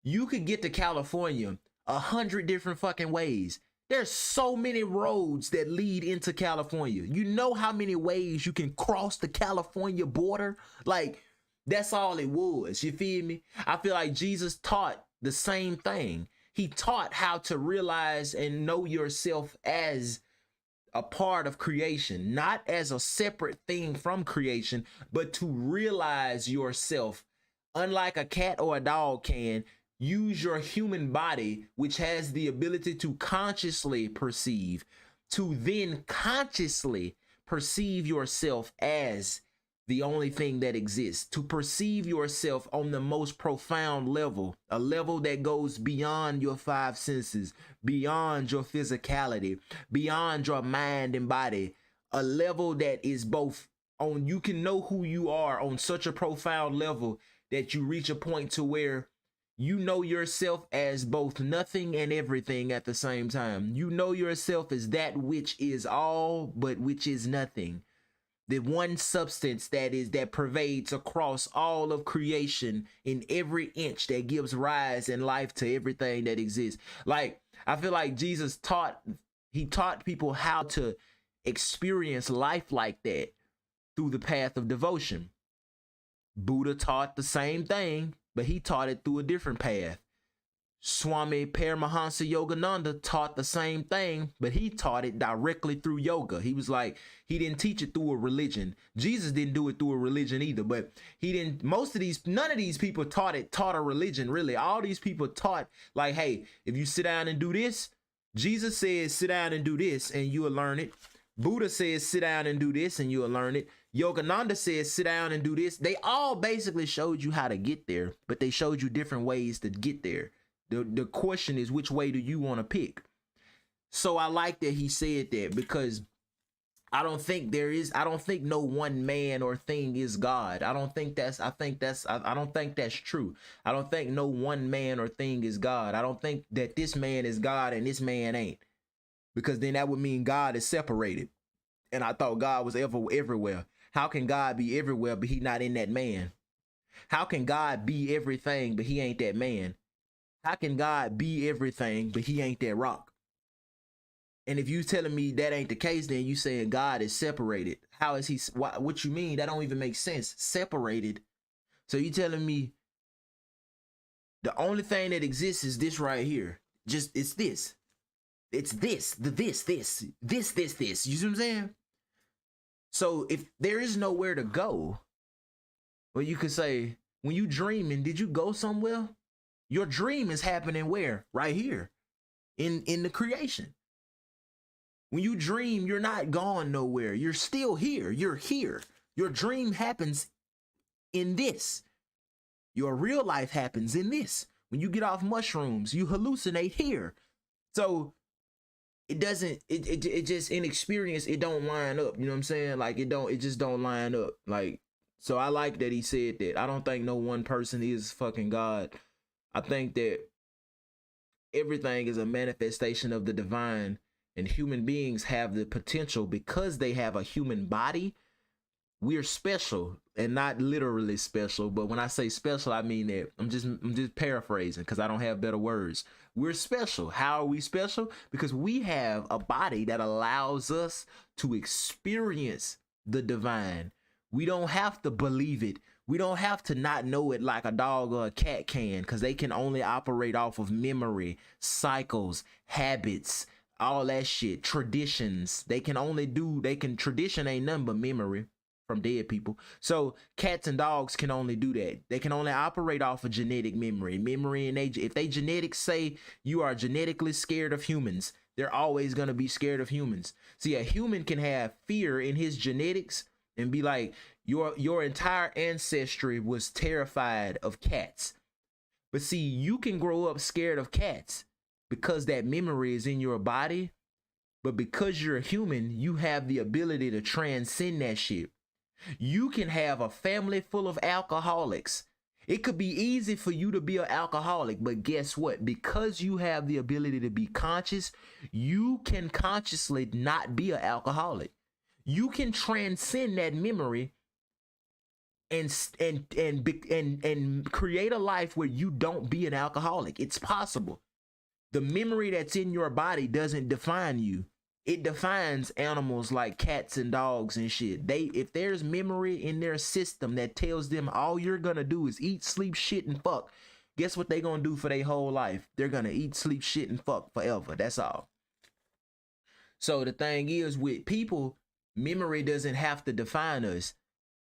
you could get to California 100 different fucking ways. There's so many roads that lead into California. You know how many ways you can cross the California border? Like, that's all it was. You feel me? I feel like Jesus taught the same thing. He taught how to realize and know yourself as a part of creation, not as a separate thing from creation, but to realize yourself. Unlike a cat or a dog can, use your human body, which has the ability to consciously perceive, to then consciously perceive yourself as the only thing that exists, to perceive yourself on the most profound level, a level that goes beyond your five senses, beyond your physicality, beyond your mind and body, a level that is both on, you can know who you are on such a profound level that you reach a point to where you know yourself as both nothing and everything at the same time. You know yourself as that which is all, but which is nothing. The one substance that pervades across all of creation in every inch that gives rise and life to everything that exists. Like, I feel like Jesus taught people how to experience life like that through the path of devotion. Buddha taught the same thing, but he taught it through a different path. Swami Paramahansa Yogananda taught the same thing, but he taught it directly through yoga. He was like, he didn't teach it through a religion. Jesus didn't do it through a religion either, but none of these people taught a religion, really. All these people taught like, hey, if you sit down and do this, Jesus says sit down and do this and you will learn it. Buddha says sit down and do this and you will learn it. Yogananda says sit down and do this. They all basically showed you how to get there, but they showed you different ways to get there. The question is, which way do you want to pick? So I like that he said that, because I don't think no one man or thing is God. I don't think that's true. I don't think no one man or thing is God. I don't think that this man is God and this man ain't, because then that would mean God is separated. And I thought God was everywhere. How can God be everywhere, but he not in that man? How can God be everything, but he ain't that man? How can God be everything, but he ain't that rock? And if you telling me that ain't the case, then you saying God is separated. How is he? What you mean? That don't even make sense. Separated. So you telling me The only thing that exists is this right here. Just it's this. It's this. This. You see what I'm saying? So if there is nowhere to go, well, you could say, when you dreaming, did you go somewhere? Your dream is happening where? Right here. In the creation. When you dream, you're not gone nowhere. You're still here. You're here. Your dream happens in this. Your real life happens in this. When you get off mushrooms, you hallucinate here. So it doesn't, it just, in experience, it don't line up. You know what I'm saying? Like it just don't line up. Like, so I like that he said that. I don't think no one person is fucking God. I think that everything is a manifestation of the divine, and human beings have the potential, because they have a human body. We're special, and not literally special, but when I say special, I mean that I'm just paraphrasing because I don't have better words. We're special. How are we special? Because we have a body that allows us to experience the divine. We don't have to believe it. We don't have to not know it like a dog or a cat can, because they can only operate off of memory, cycles, habits, all that shit, traditions. Tradition ain't nothing but memory from dead people. So cats and dogs can only do that. They can only operate off of genetic memory. And if they genetics say you are genetically scared of humans, they're always gonna be scared of humans. See, a human can have fear in his genetics and be like, your entire ancestry was terrified of cats. But see, you can grow up scared of cats because that memory is in your body. But because you're a human, you have the ability to transcend that shit. You can have a family full of alcoholics. It could be easy for you to be an alcoholic, but guess what? Because you have the ability to be conscious, you can consciously not be an alcoholic. You can transcend that memory and create a life where you don't be an alcoholic. It's possible. The memory that's in your body doesn't define you. It defines animals like cats and dogs and shit. If there's memory in their system that tells them all you're gonna do is eat, sleep, shit, and fuck, guess what they gonna do for their whole life? They're gonna eat, sleep, shit, and fuck forever. That's all. So the thing is, with people, memory doesn't have to define us.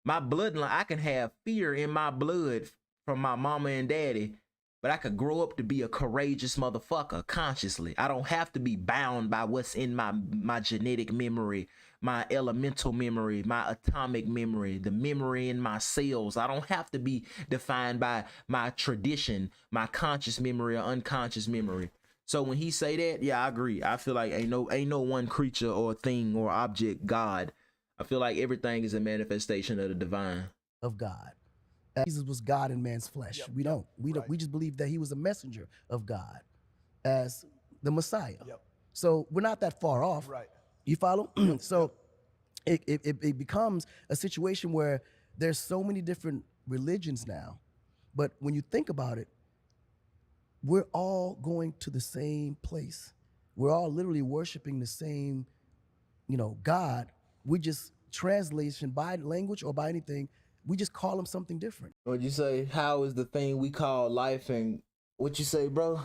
My bloodline, I can have fear in my blood from my mama and daddy, but I could grow up to be a courageous motherfucker consciously. I don't have to be bound by what's in my genetic memory, my elemental memory, my atomic memory, the memory in my cells. I don't have to be defined by my tradition, my conscious memory or unconscious memory. So when he say that, yeah, I agree. I feel like ain't no one creature or thing or object God. I feel like everything is a manifestation of the divine. Of God. Jesus was God in man's flesh. Yep. We don't. Right. We just believe that he was a messenger of God as the Messiah. Yep. So we're not that far off. Right. You follow? So it becomes a situation where there's so many different religions now. But when you think about it, we're all going to the same place. We're all literally worshiping the same, God. We just translation by language or by anything, we just call him something different. What'd you say? How is the thing we call life? And what you say, bro?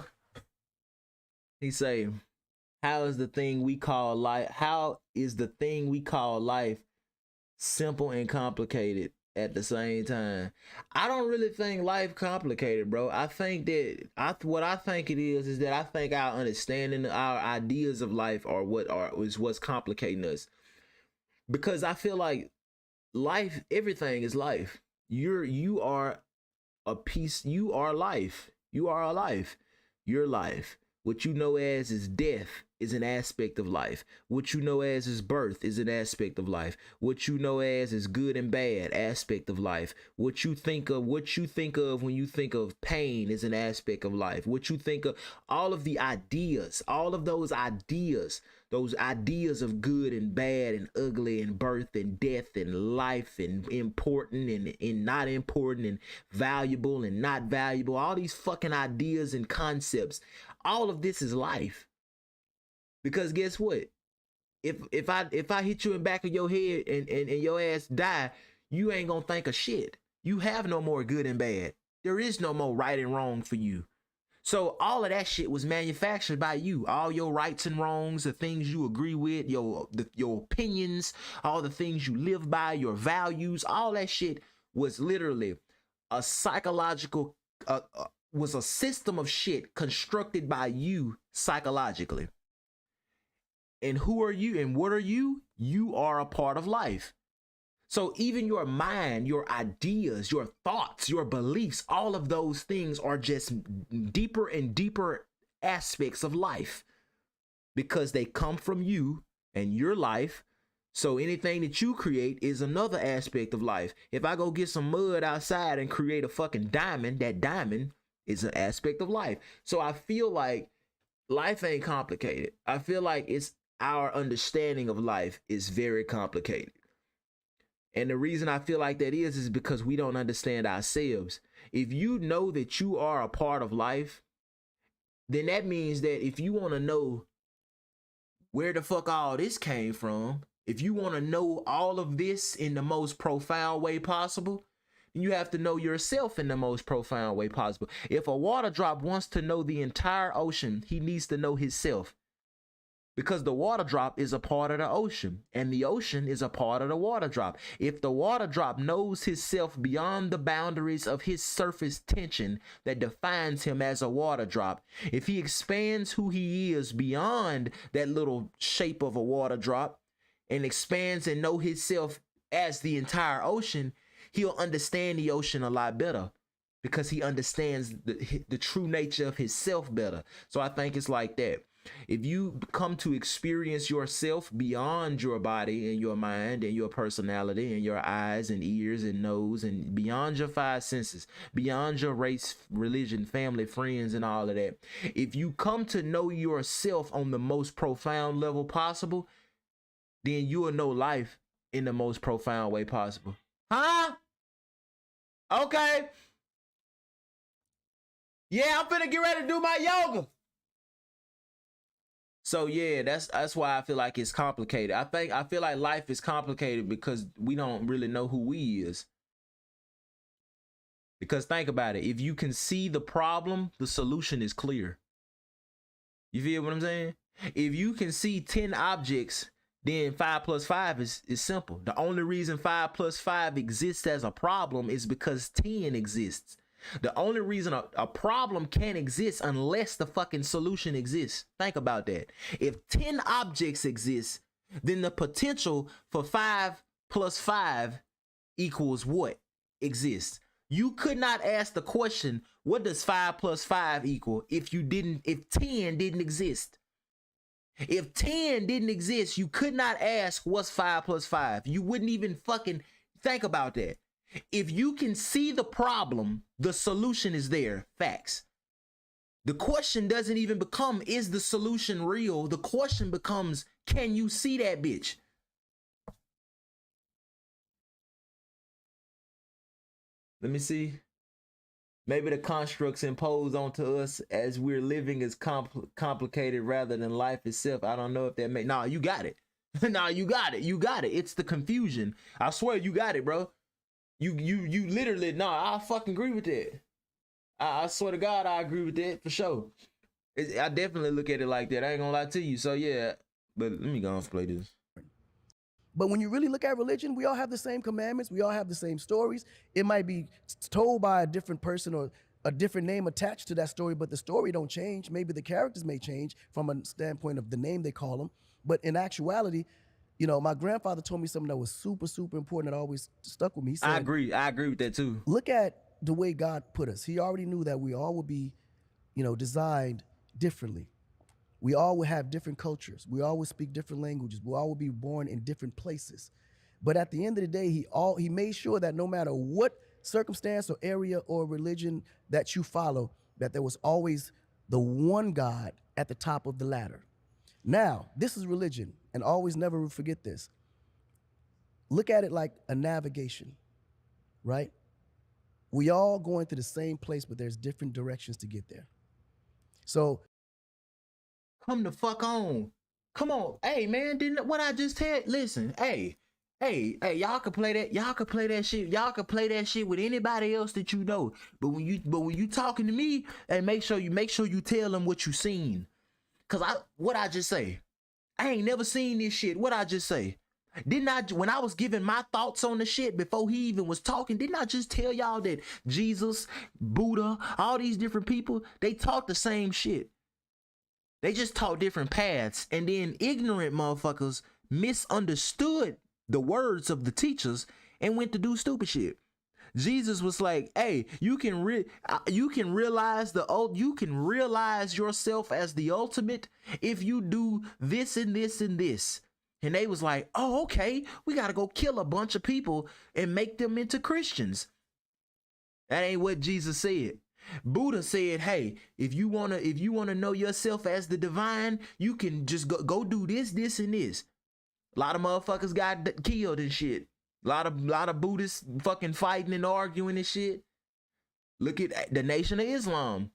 He say, how is the thing we call life? How is the thing we call life simple and complicated at the same time? I don't really think life complicated, bro. I think that what I think it is that I think our understanding, our ideas of life is what's complicating us. Because I feel like life, everything is life. You are a piece, you are life. You are a life. Your life. What you know as is death is an aspect of life. What you know as is birth is an aspect of life. What you know as is good and bad aspect of life. What you think of when you think of pain is an aspect of life. What you think of, all of the ideas, all of those ideas of good and bad and ugly and birth and death and life and important and not important and valuable and not valuable, all these fucking ideas and concepts, all of this is life. Because guess what? If I hit you in the back of your head and your ass die, you ain't gonna think of shit. You have no more good and bad. There is no more right and wrong for you. So all of that shit was manufactured by you. All your rights and wrongs, the things you agree with, your opinions, all the things you live by, your values, all that shit was literally a psychological, was a system of shit constructed by you psychologically. And who are you and what are you? You are a part of life. So even your mind, your ideas, your thoughts, your beliefs, all of those things are just deeper and deeper aspects of life because they come from you and your life. So anything that you create is another aspect of life. If I go get some mud outside and create a fucking diamond, that diamond is an aspect of life. So I feel like life ain't complicated. I feel like it's our understanding of life is very complicated. And the reason I feel like that is because we don't understand ourselves. If you know that you are a part of life, then that means that if you want to know where the fuck all this came from, if you want to know all of this in the most profound way possible, you have to know yourself in the most profound way possible. If a water drop wants to know the entire ocean, he needs to know himself. Because the water drop is a part of the ocean, and the ocean is a part of the water drop. If the water drop knows himself beyond the boundaries of his surface tension that defines him as a water drop, if he expands who he is beyond that little shape of a water drop and expands and know himself as the entire ocean, he'll understand the ocean a lot better because he understands the true nature of himself better. So I think it's like that. If you come to experience yourself beyond your body and your mind and your personality and your eyes and ears and nose and beyond your five senses, beyond your race, religion, family, friends, and all of that, if you come to know yourself on the most profound level possible, then you will know life in the most profound way possible. Huh? Okay. Yeah, I'm finna get ready to do my yoga. So yeah, that's why I feel like it's complicated. I feel like life is complicated because we don't really know who we is. Because think about it, if you can see the problem, the solution is clear. You feel what I'm saying? If you can see 10 objects, then 5 plus 5 is simple. The only reason 5 plus 5 exists as a problem is because 10 exists. The only reason a problem can't exist unless the fucking solution exists. Think about that. If 10 objects exist, then the potential for 5 plus 5 equals what exists. You could not ask the question, what does 5 plus 5 equal if 10 didn't exist? If 10 didn't exist, you could not ask what's 5 plus 5. You wouldn't even fucking think about that. If you can see the problem, the solution is there. Facts. The question doesn't even become, is the solution real? The question becomes, can you see that bitch? Let me see. Maybe the constructs imposed onto us as we're living is complicated rather than life itself. I don't know if that may. Nah, you got it. Nah, you got it. You got it. It's the confusion. I swear you got it, bro. You literally, I fucking agree with that. I swear to God, I agree with that for sure. I definitely look at it like that. I ain't gonna lie to you. So yeah, but let me go and play this. But when you really look at religion, we all have the same commandments. We all have the same stories. It might be told by a different person or a different name attached to that story, but the story don't change. Maybe the characters may change from a standpoint of the name they call them. But in actuality, you know, my grandfather told me something that was super, super important that always stuck with me. He said, I agree with that too. Look at the way God put us. He already knew that we all would be, designed differently. We all would have different cultures. We all would speak different languages. We all would be born in different places. But at the end of the day, he made sure that no matter what circumstance or area or religion that you follow, that there was always the one God at the top of the ladder. Now, this is religion, and always never forget this. Look at it like a navigation, right? We all going to the same place, but there's different directions to get there. So, come the fuck on. Come on. Hey, man, didn't what I just said? Listen, hey, Hey, y'all can play that. Y'all can play that shit. Y'all can play that shit with anybody else that you know. But when you talking to me, hey, make sure you tell them what you seen. Cause what I just say? I ain't never seen this shit. What I just say? Didn't I, when I was giving my thoughts on the shit before he even was talking, didn't I just tell y'all that Jesus, Buddha, all these different people, they taught the same shit. They just taught different paths. And then ignorant motherfuckers misunderstood the words of the teachers and went to do stupid shit. Jesus was like, hey, you can realize yourself as the ultimate if you do this and this and this. And they was like, oh, okay, we got to go kill a bunch of people and make them into Christians. That ain't what Jesus said. Buddha said, hey, if you want to know yourself as the divine, you can just go do this, this, and this. A lot of motherfuckers got killed and shit. A lot of Buddhists fucking fighting and arguing and shit. Look at the Nation of Islam.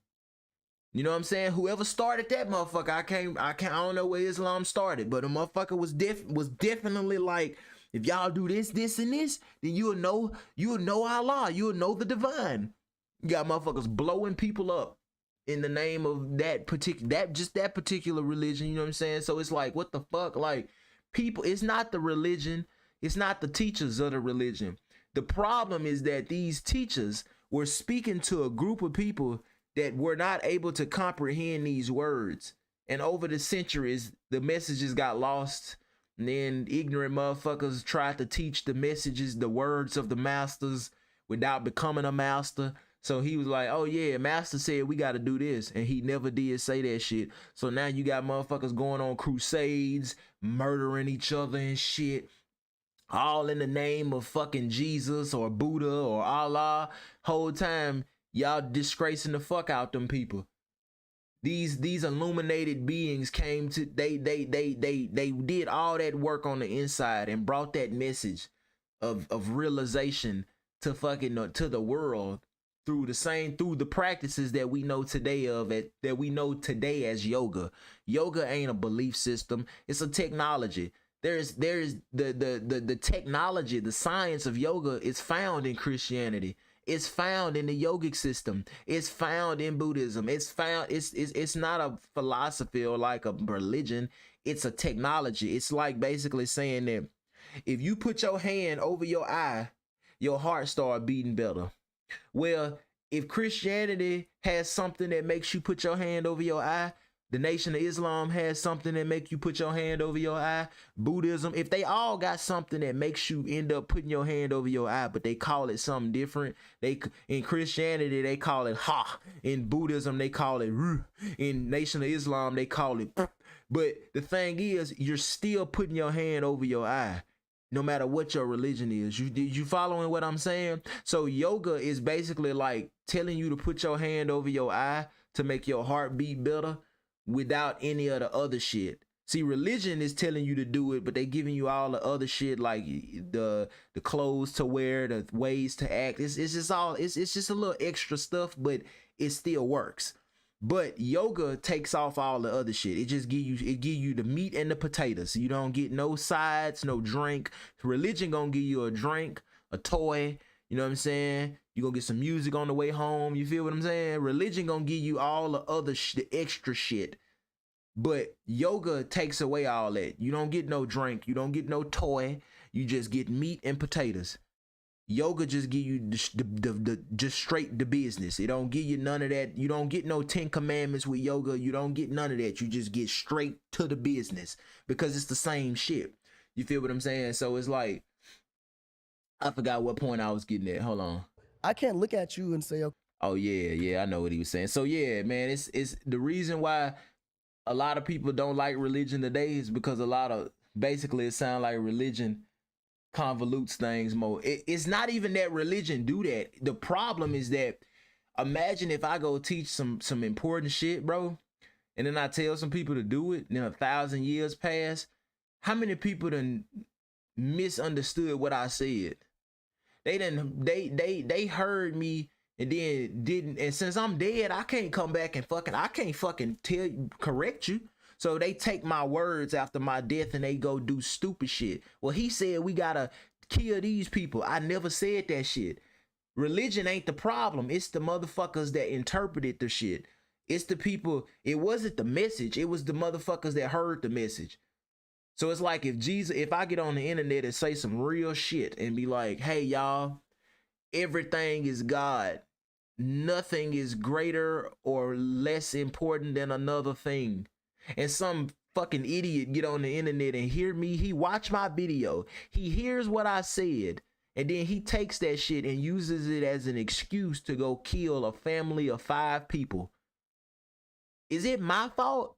You know what I'm saying? Whoever started that motherfucker, I don't know where Islam started, but a motherfucker was definitely like, if y'all do this, this, and this, then you'll know Allah, you'll know the divine. You got motherfuckers blowing people up in the name of that particular religion. You know what I'm saying? So it's like, what the fuck? Like, people, it's not the religion, it's not the teachers of the religion. The problem is that these teachers were speaking to a group of people that were not able to comprehend these words. And over the centuries, the messages got lost. And then ignorant motherfuckers tried to teach the messages, the words of the masters without becoming a master. So he was like, oh yeah, master said we got to do this. And he never did say that shit. So now you got motherfuckers going on crusades, murdering each other and shit. All in the name of fucking Jesus or Buddha or Allah. Whole time, y'all disgracing the fuck out them people. These illuminated beings came to, they did all that work on the inside and brought that message of realization to fucking to the world through the practices that we know today as yoga. Yoga ain't a belief system, it's a technology. There's the technology, the science of yoga is found in Christianity. It's found in the yogic system. It's found in Buddhism. It's not a philosophy or like a religion. It's a technology. It's like basically saying that if you put your hand over your eye, your heart start beating better. Well, if Christianity has something that makes you put your hand over your eye, the Nation of Islam has something that makes you put your hand over your eye, Buddhism, if they all got something that makes you end up putting your hand over your eye, but they call it something different. In Christianity, they call it ha. In Buddhism, they call it ruh. In Nation of Islam, they call it. But the thing is, you're still putting your hand over your eye, no matter what your religion is. You following what I'm saying? So yoga is basically like telling you to put your hand over your eye to make your heart beat better, without any of the other shit. See, religion is telling you to do it, but they giving you all the other shit, like the clothes to wear, the ways to act. It's just a little extra stuff, but it still works. But yoga takes off all the other shit. It just give you the meat and the potatoes. You don't get no sides, no drink. Religion gonna give you a drink, a toy. You know what I'm saying? You gonna get some music on the way home. You feel what I'm saying? Religion gonna give you all the other the extra shit. But yoga takes away all that. You don't get no drink. You don't get no toy. You just get meat and potatoes. Yoga just give you just straight the business. It don't give you none of that. You don't get no 10 commandments with yoga. You don't get none of that. You just get straight to the business because it's the same shit. You feel what I'm saying? So it's like, I forgot what point I was getting at. Hold on. I can't look at you and say, okay. Oh yeah, I know what he was saying. So yeah, man, it's the reason why a lot of people don't like religion today is because basically it sounds like religion convolutes things more. It's not even that religion do that. The problem is that, imagine if I go teach some important shit, bro, and then I tell some people to do it, and then 1,000 years pass. How many people done misunderstood what I said? They heard me and then didn't, and since I'm dead, I can't come back and correct you. So they take my words after my death and they go do stupid shit. Well, he said we gotta kill these people. I never said that shit. Religion ain't the problem. It's the motherfuckers that interpreted the shit. It's the people. It wasn't the message. It was the motherfuckers that heard the message. So it's like if I get on the internet and say some real shit and be like, hey, y'all, everything is God. Nothing is greater or less important than another thing. And some fucking idiot get on the internet and hear me. He watch my video. He hears what I said. And then he takes that shit and uses it as an excuse to go kill a family of 5 people. Is it my fault?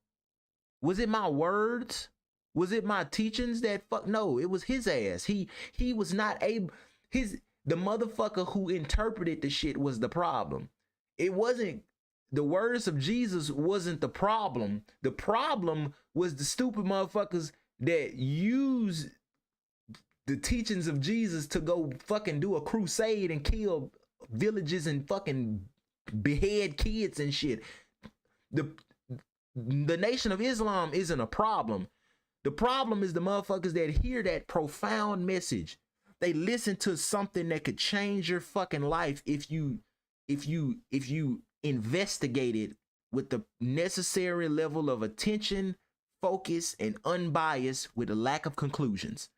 Was it my words? Was it my teachings that fuck? No, it was his ass. He was not able. The motherfucker who interpreted the shit was the problem. It wasn't the words of Jesus wasn't the problem. The problem was the stupid motherfuckers that use the teachings of Jesus to go fucking do a crusade and kill villages and fucking behead kids and shit. The Nation of Islam isn't a problem. The problem is the motherfuckers that hear that profound message. They listen to something that could change your fucking life if you investigate it with the necessary level of attention, focus, and unbiased with a lack of conclusions.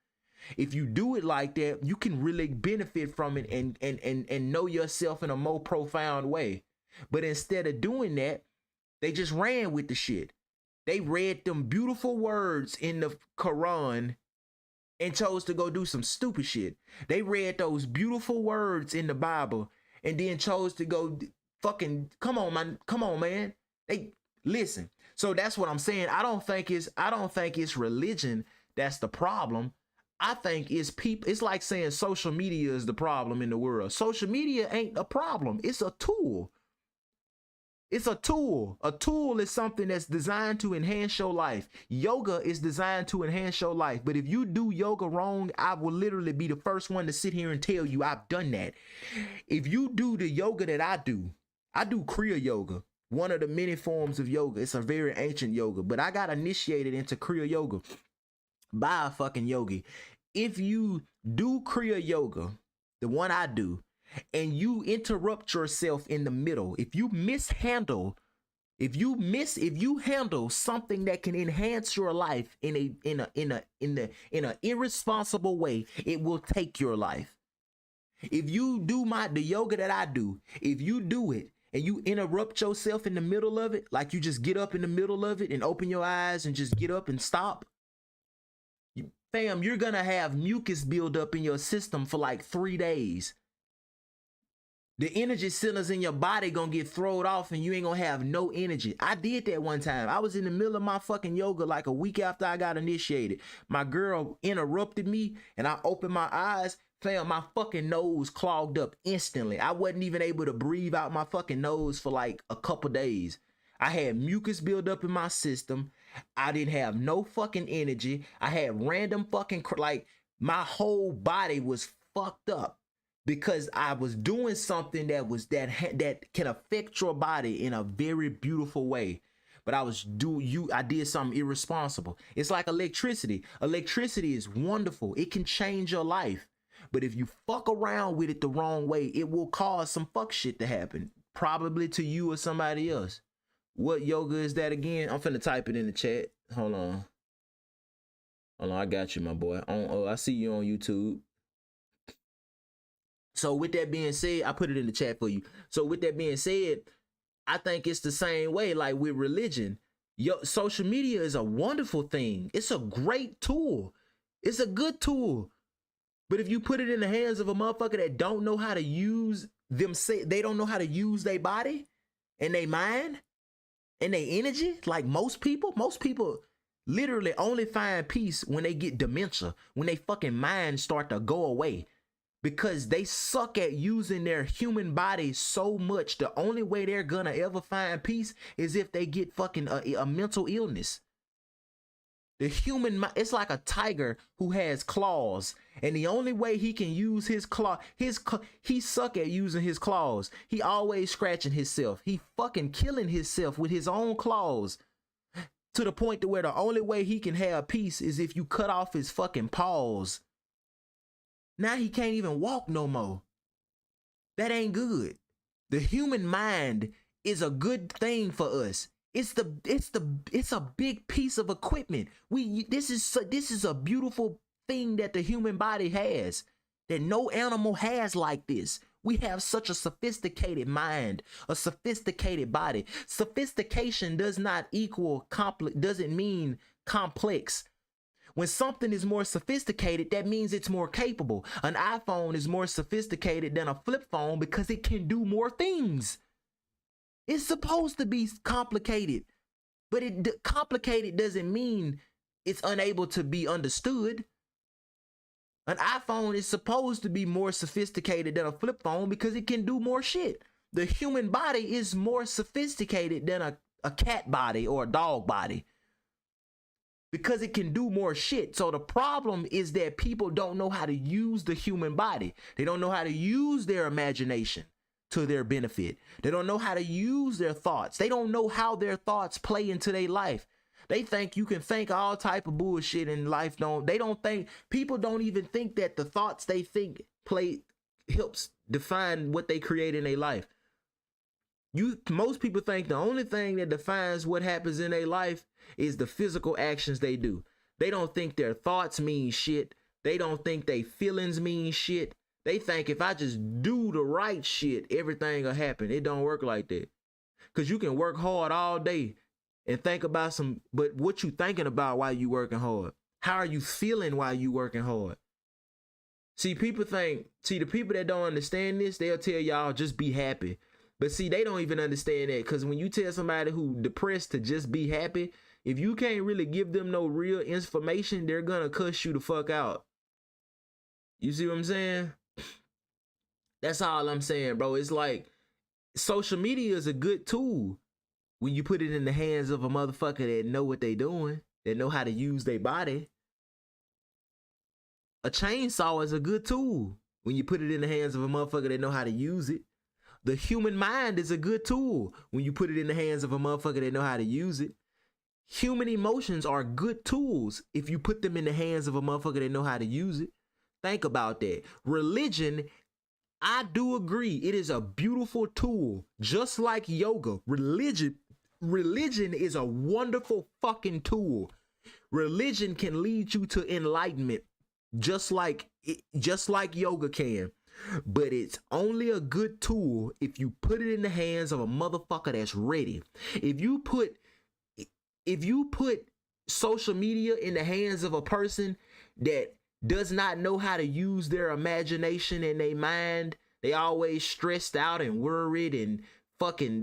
If you do it like that, you can really benefit from it and know yourself in a more profound way. But instead of doing that, they just ran with the shit. They read them beautiful words in the Quran and chose to go do some stupid shit. They read those beautiful words in the Bible and then chose to go fucking, come on, man. They listen. So that's what I'm saying. I don't think it's religion that's the problem. I think it's people. It's like saying social media is the problem in the world. Social media ain't a problem. It's a tool. It's a tool. A tool is something that's designed to enhance your life. Yoga is designed to enhance your life. But if you do yoga wrong, I will literally be the first one to sit here and tell you I've done that. If you do the yoga that I do Kriya Yoga, one of the many forms of yoga. It's a very ancient yoga, but I got initiated into Kriya Yoga by a fucking yogi. If you do Kriya Yoga, the one I do, and you interrupt yourself in the middle, if you handle something that can enhance your life in an irresponsible way, it will take your life. If you do the yoga that I do, if you do it and you interrupt yourself in the middle of it, like you just get up in the middle of it and open your eyes and just get up and stop, fam, you're gonna have mucus build up in your system for like 3 days. The energy centers in your body gonna get thrown off and you ain't gonna have no energy. I did that one time. I was in the middle of my fucking yoga like a week after I got initiated. My girl interrupted me and I opened my eyes. Fam, my fucking nose clogged up instantly. I wasn't even able to breathe out my fucking nose for like a couple days. I had mucus build up in my system. I didn't have no fucking energy. I had random fucking, like, my whole body was fucked up because I was doing something that can affect your body in a very beautiful way. But I did something irresponsible. It's like electricity. Electricity is wonderful. It can change your life. But if you fuck around with it the wrong way, it will cause some fuck shit to happen. Probably to you or somebody else. What yoga is that again? I'm finna type it in the chat. Hold on, I got you, my boy. I see you on YouTube. So with that being said, I put it in the chat for you. So with that being said, I think it's the same way like with religion. Social media is a wonderful thing. It's a great tool. It's a good tool. But if you put it in the hands of a motherfucker that don't know how to use they don't know how to use their body and their mind and their energy, like most people literally only find peace when they get dementia, when they fucking minds start to go away. Because they suck at using their human body so much. The only way they're gonna ever find peace is if they get fucking a mental illness. The human mind, it's like a tiger who has claws, and the only way he can use his claw, he suck at using his claws. He always scratching himself. He fucking killing himself with his own claws. to the point to where the only way he can have peace is if you cut off his fucking paws. Now he can't even walk no more. That ain't good. The human mind is a good thing for us. It's a big piece of equipment. This is a beautiful thing that the human body has, that no animal has like this. We have such a sophisticated mind, a sophisticated body. Sophistication does not equal doesn't mean complex. When something is more sophisticated, that means it's more capable. An iPhone is more sophisticated than a flip phone because it can do more things. It's supposed to be complicated, but complicated doesn't mean it's unable to be understood. An iPhone is supposed to be more sophisticated than a flip phone because it can do more shit. The human body is more sophisticated than a cat body or a dog body because it can do more shit. So the problem is that people don't know how to use the human body. They don't know how to use their imagination to their benefit. They don't know how to use their thoughts. They don't know how their thoughts play into their life. They think you can think all type of bullshit in life. People don't even think that the thoughts they think helps define what they create in their life. Most people think the only thing that defines what happens in their life is the physical actions they do. They don't think their thoughts mean shit. They don't think their feelings mean shit. They think if I just do the right shit, everything will happen. It don't work like that. Because you can work hard all day and think about but what you thinking about while you working hard? How are you feeling while you working hard? See, the people that don't understand this, they'll tell y'all just be happy. But see, they don't even understand that, because when you tell somebody who depressed to just be happy, if you can't really give them no real information, they're gonna cuss you the fuck out. You see what I'm saying? That's all I'm saying, bro. It's like social media is a good tool when you put it in the hands of a motherfucker that know what they doing, that know how to use their body. A chainsaw is a good tool when you put it in the hands of a motherfucker that know how to use it. The human mind is a good tool when you put it in the hands of a motherfucker that know how to use it. Human emotions are good tools if you put them in the hands of a motherfucker that know how to use it. Think about that. Religion, I do agree, it is a beautiful tool, just like yoga. Religion is a wonderful fucking tool. Religion can lead you to enlightenment, just like yoga can. But it's only a good tool if you put it in the hands of a motherfucker that's ready. If you put social media in the hands of a person that does not know how to use their imagination and their mind, they always stressed out and worried and fucking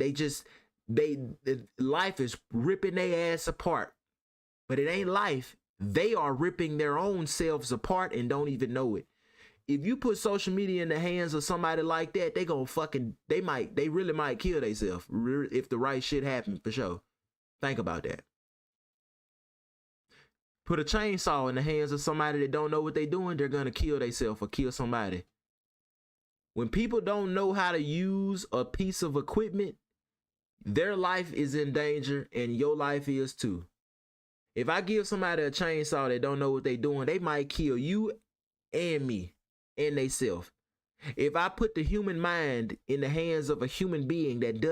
life is ripping their ass apart. But it ain't life. They are ripping their own selves apart and don't even know it. If you put social media in the hands of somebody like that, they really might kill themselves if the right shit happens, for sure. Think about that. Put a chainsaw in the hands of somebody that don't know what they're doing, they're gonna kill themselves or kill somebody. When people don't know how to use a piece of equipment, their life is in danger and your life is too. If I give somebody a chainsaw that don't know what they're doing, they might kill you and me and theyself. If I put the human mind in the hands of a human being that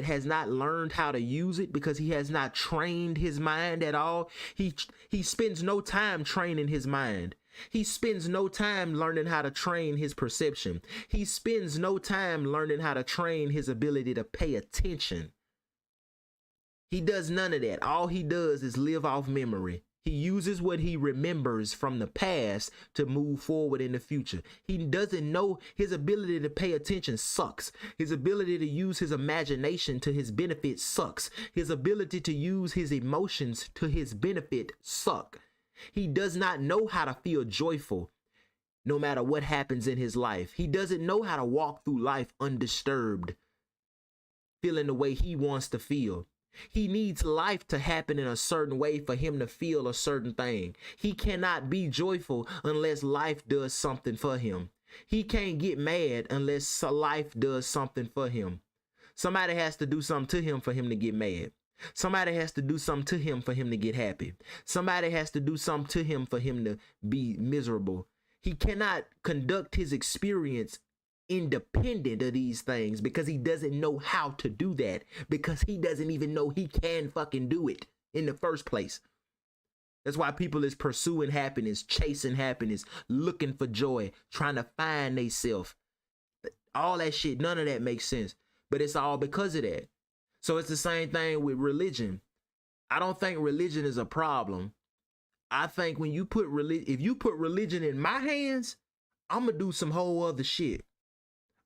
has not learned how to use it because he has not trained his mind at all, he spends no time training his mind. He spends no time learning how to train his perception. He spends no time learning how to train his ability to pay attention. He does none of that. All he does is live off memory. He uses what he remembers from the past to move forward in the future. He doesn't know. His ability to pay attention sucks. His ability to use his imagination to his benefit sucks. His ability to use his emotions to his benefit suck. He does not know how to feel joyful no matter what happens in his life. He doesn't know how to walk through life undisturbed, feeling the way he wants to feel. He needs life to happen in a certain way for him to feel a certain thing. He cannot be joyful unless life does something for him. He can't get mad unless life does something for him. Somebody has to do something to him for him to get mad. Somebody has to do something to him for him to get happy. Somebody has to do something to him for him to be miserable. He cannot conduct his experience independent of these things because he doesn't know how to do that, because he doesn't even know he can fucking do it in the first place. That's why people is pursuing happiness, chasing happiness, looking for joy, trying to find theyself. All that shit, none of that makes sense, but it's all because of that. So it's the same thing with religion. I don't think religion is a problem. I think when you put if you put religion in my hands, I'm gonna do some whole other shit.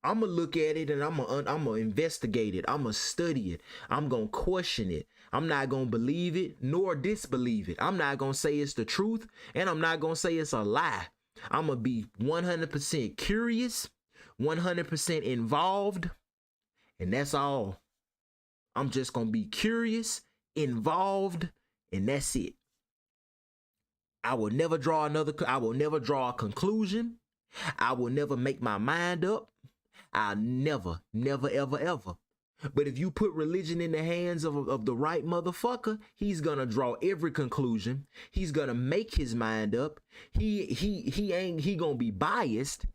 I'm gonna look at it and I'm gonna investigate it. I'm gonna study it. I'm gonna question it. I'm not gonna believe it nor disbelieve it. I'm not gonna say it's the truth, and I'm not gonna say it's a lie. I'm gonna be 100% curious, 100% involved, and that's all. I'm just gonna be curious, involved, and that's it. I will never draw a conclusion. I will never make my mind up. I'll never, ever. But if you put religion in the hands of the right motherfucker, he's gonna draw every conclusion. He's gonna make his mind up. He gonna be biased,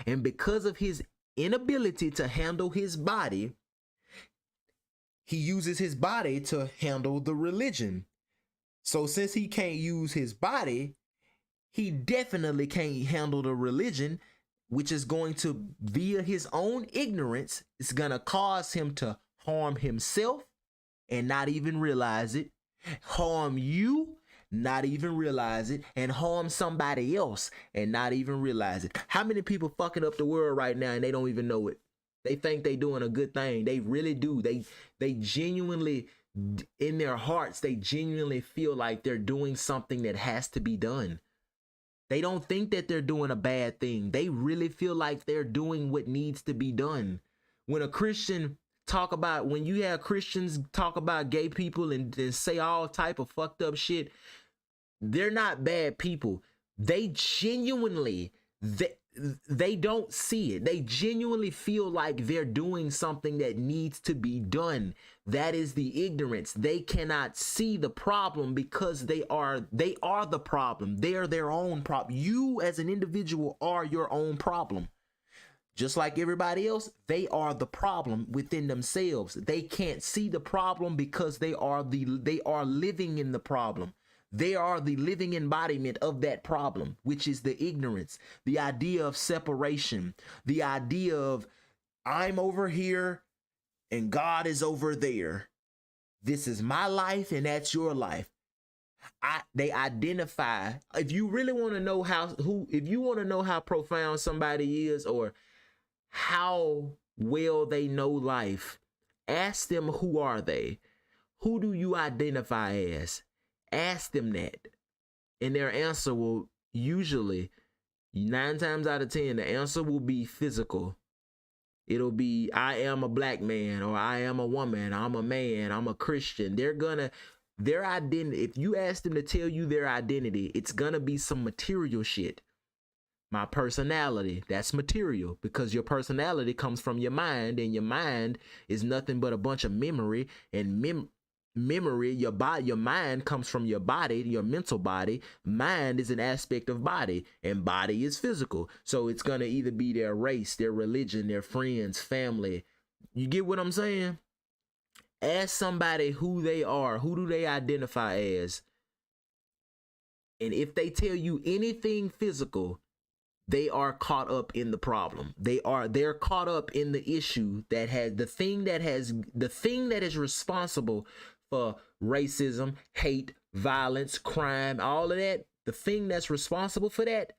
and because of his inability to handle his body, he uses his body to handle the religion. So since he can't use his body, he definitely can't handle the religion, which is going to, via his own ignorance, it's going to cause him to harm himself and not even realize it, harm you, not even realize it, and harm somebody else and not even realize it. How many people fucking up the world right now and they don't even know it? They think they doing a good thing. They really do. They genuinely, in their hearts, they genuinely feel like they're doing something that has to be done. They don't think that they're doing a bad thing. They really feel like they're doing what needs to be done. When a Christian when you have Christians talk about gay people and say all type of fucked up shit, they're not bad people. They genuinely, they don't see it. They genuinely feel like they're doing something that needs to be done. That is the ignorance. They cannot see the problem because they are the problem. They are their own problem. You as an individual are your own problem. Just like everybody else, they are the problem within themselves. They can't see the problem because they are living in the problem. They are the living embodiment of that problem, which is the ignorance, the idea of separation, the idea of I'm over here and God is over there. This is my life and that's your life. They identify. If you really want to know how profound somebody is or how well they know life, ask them, who are they? Who do you identify as? Ask them that, and their answer will usually, 9 times out of 10, the answer will be physical. It'll be, I am a black man, or I am a woman, I'm a man, I'm a Christian. Their identity, if you ask them to tell you their identity, it's gonna be some material shit. My personality, that's material, because your personality comes from your mind, and your mind is nothing but a bunch of memory, and memory, your mind comes from your body, your mental body. Mind is an aspect of body, and body is physical. So it's gonna either be their race, their religion, their friends, family. You get what I'm saying? Ask somebody who they are. Who do they identify as? And if they tell you anything physical, they are caught up in the problem. They're caught up in the issue that has the thing that is responsible for racism, hate, violence, crime, all of that. The thing that's responsible for that,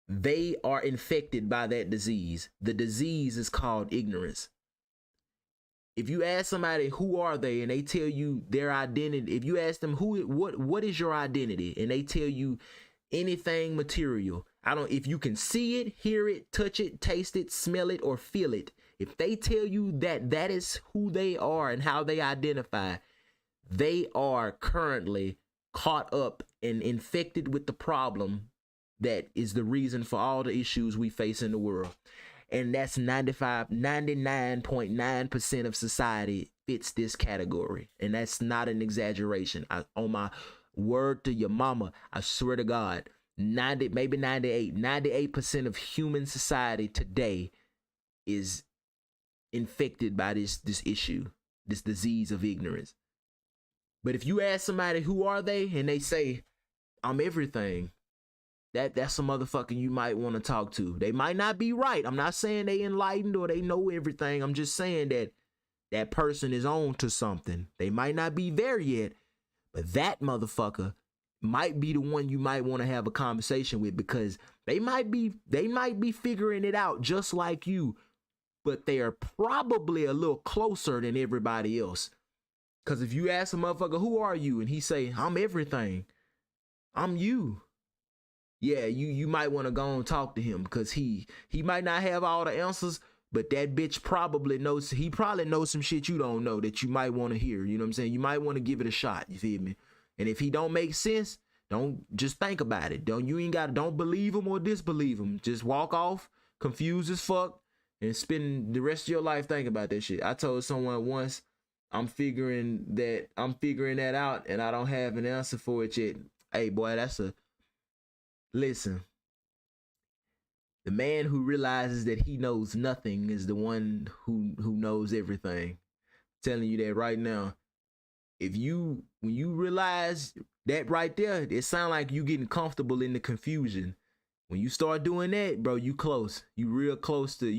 they are infected by that disease. The disease is called ignorance. If you ask somebody who are they and they tell you their identity, if you ask them what is your identity and they tell you anything material, if you can see it, hear it, touch it, taste it, smell it, or feel it, if they tell you that is who they are and how they identify, they are currently caught up and infected with the problem that is the reason for all the issues we face in the world. And that's 99.9% of society fits this category. And that's not an exaggeration. On my word to your mama, I swear to God, 98% of human society today is infected by this issue, this disease of ignorance. But if you ask somebody who are they, and they say, I'm everything, that's a motherfucker you might want to talk to. They might not be right. I'm not saying they enlightened or they know everything. I'm just saying that that person is on to something. They might not be there yet, but that motherfucker might be the one you might want to have a conversation with, because they might be figuring it out just like you, but they are probably a little closer than everybody else. Because if you ask a motherfucker, who are you? And he say, I'm everything. I'm you. Yeah, you might want to go and talk to him, because he might not have all the answers, but that bitch probably knows. He probably knows some shit you don't know that you might want to hear. You know what I'm saying? You might want to give it a shot. You feel me? And if he don't make sense, don't just think about it. Don't believe him or disbelieve him. Just walk off, confused as fuck, and spend the rest of your life thinking about that shit. I told someone once, I'm figuring that out, and I don't have an answer for it yet. Hey boy, listen. The man who realizes that he knows nothing is the one who knows everything. I'm telling you that right now. When you realize that right there, it sounds like you getting comfortable in the confusion. When you start doing that, bro, you close. You real close to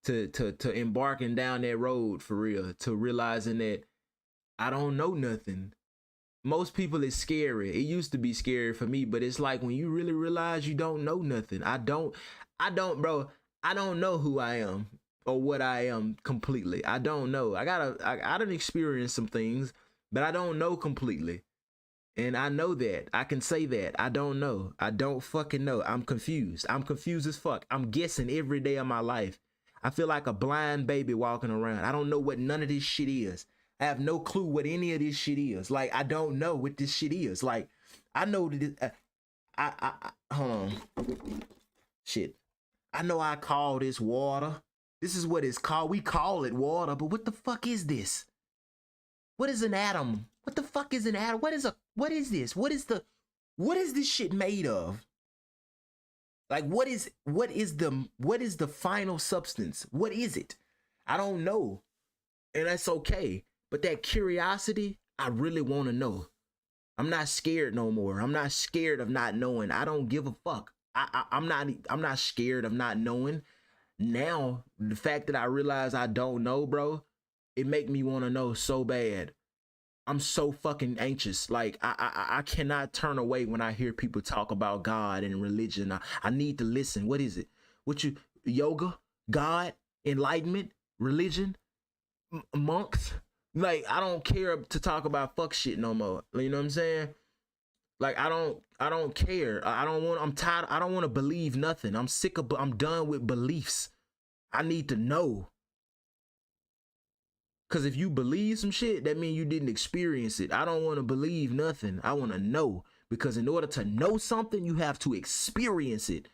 embarking down that road for real, to realizing that I don't know nothing. Most people, it's scary. It used to be scary for me, but it's like when you really realize you don't know nothing. I don't, bro. I don't know who I am or what I am completely. I don't know. I done experienced some things, but I don't know completely. And I know that. I can say that. I don't know. I don't fucking know. I'm confused. I'm confused as fuck. I'm guessing every day of my life. I feel like a blind baby walking around. I don't know what none of this shit is. I have no clue what any of this shit is. Like, I don't know what this shit is. Like, I know that hold on. Shit. I know I call this water. This is what it's called. We call it water, but what the fuck is this? What is an atom? What the fuck is an atom? What is this? What is this shit made of? Like, what is the final substance? What is it? I don't know. And that's okay. But that curiosity, I really want to know. I'm not scared no more. I'm not scared of not knowing. I don't give a fuck. I'm not scared of not knowing. Now, the fact that I realize I don't know, bro, it make me want to know so bad. I'm so fucking anxious. Like, I cannot turn away when I hear people talk about God and religion. I need to listen. What is it? Yoga, God, enlightenment, religion, monks? Like, I don't care to talk about fuck shit no more. You know what I'm saying? Like, I don't care. I'm tired. I don't want to believe nothing. I'm done with beliefs. I need to know. Because if you believe some shit, that means you didn't experience it. I don't want to believe nothing. I want to know. Because in order to know something, you have to experience it.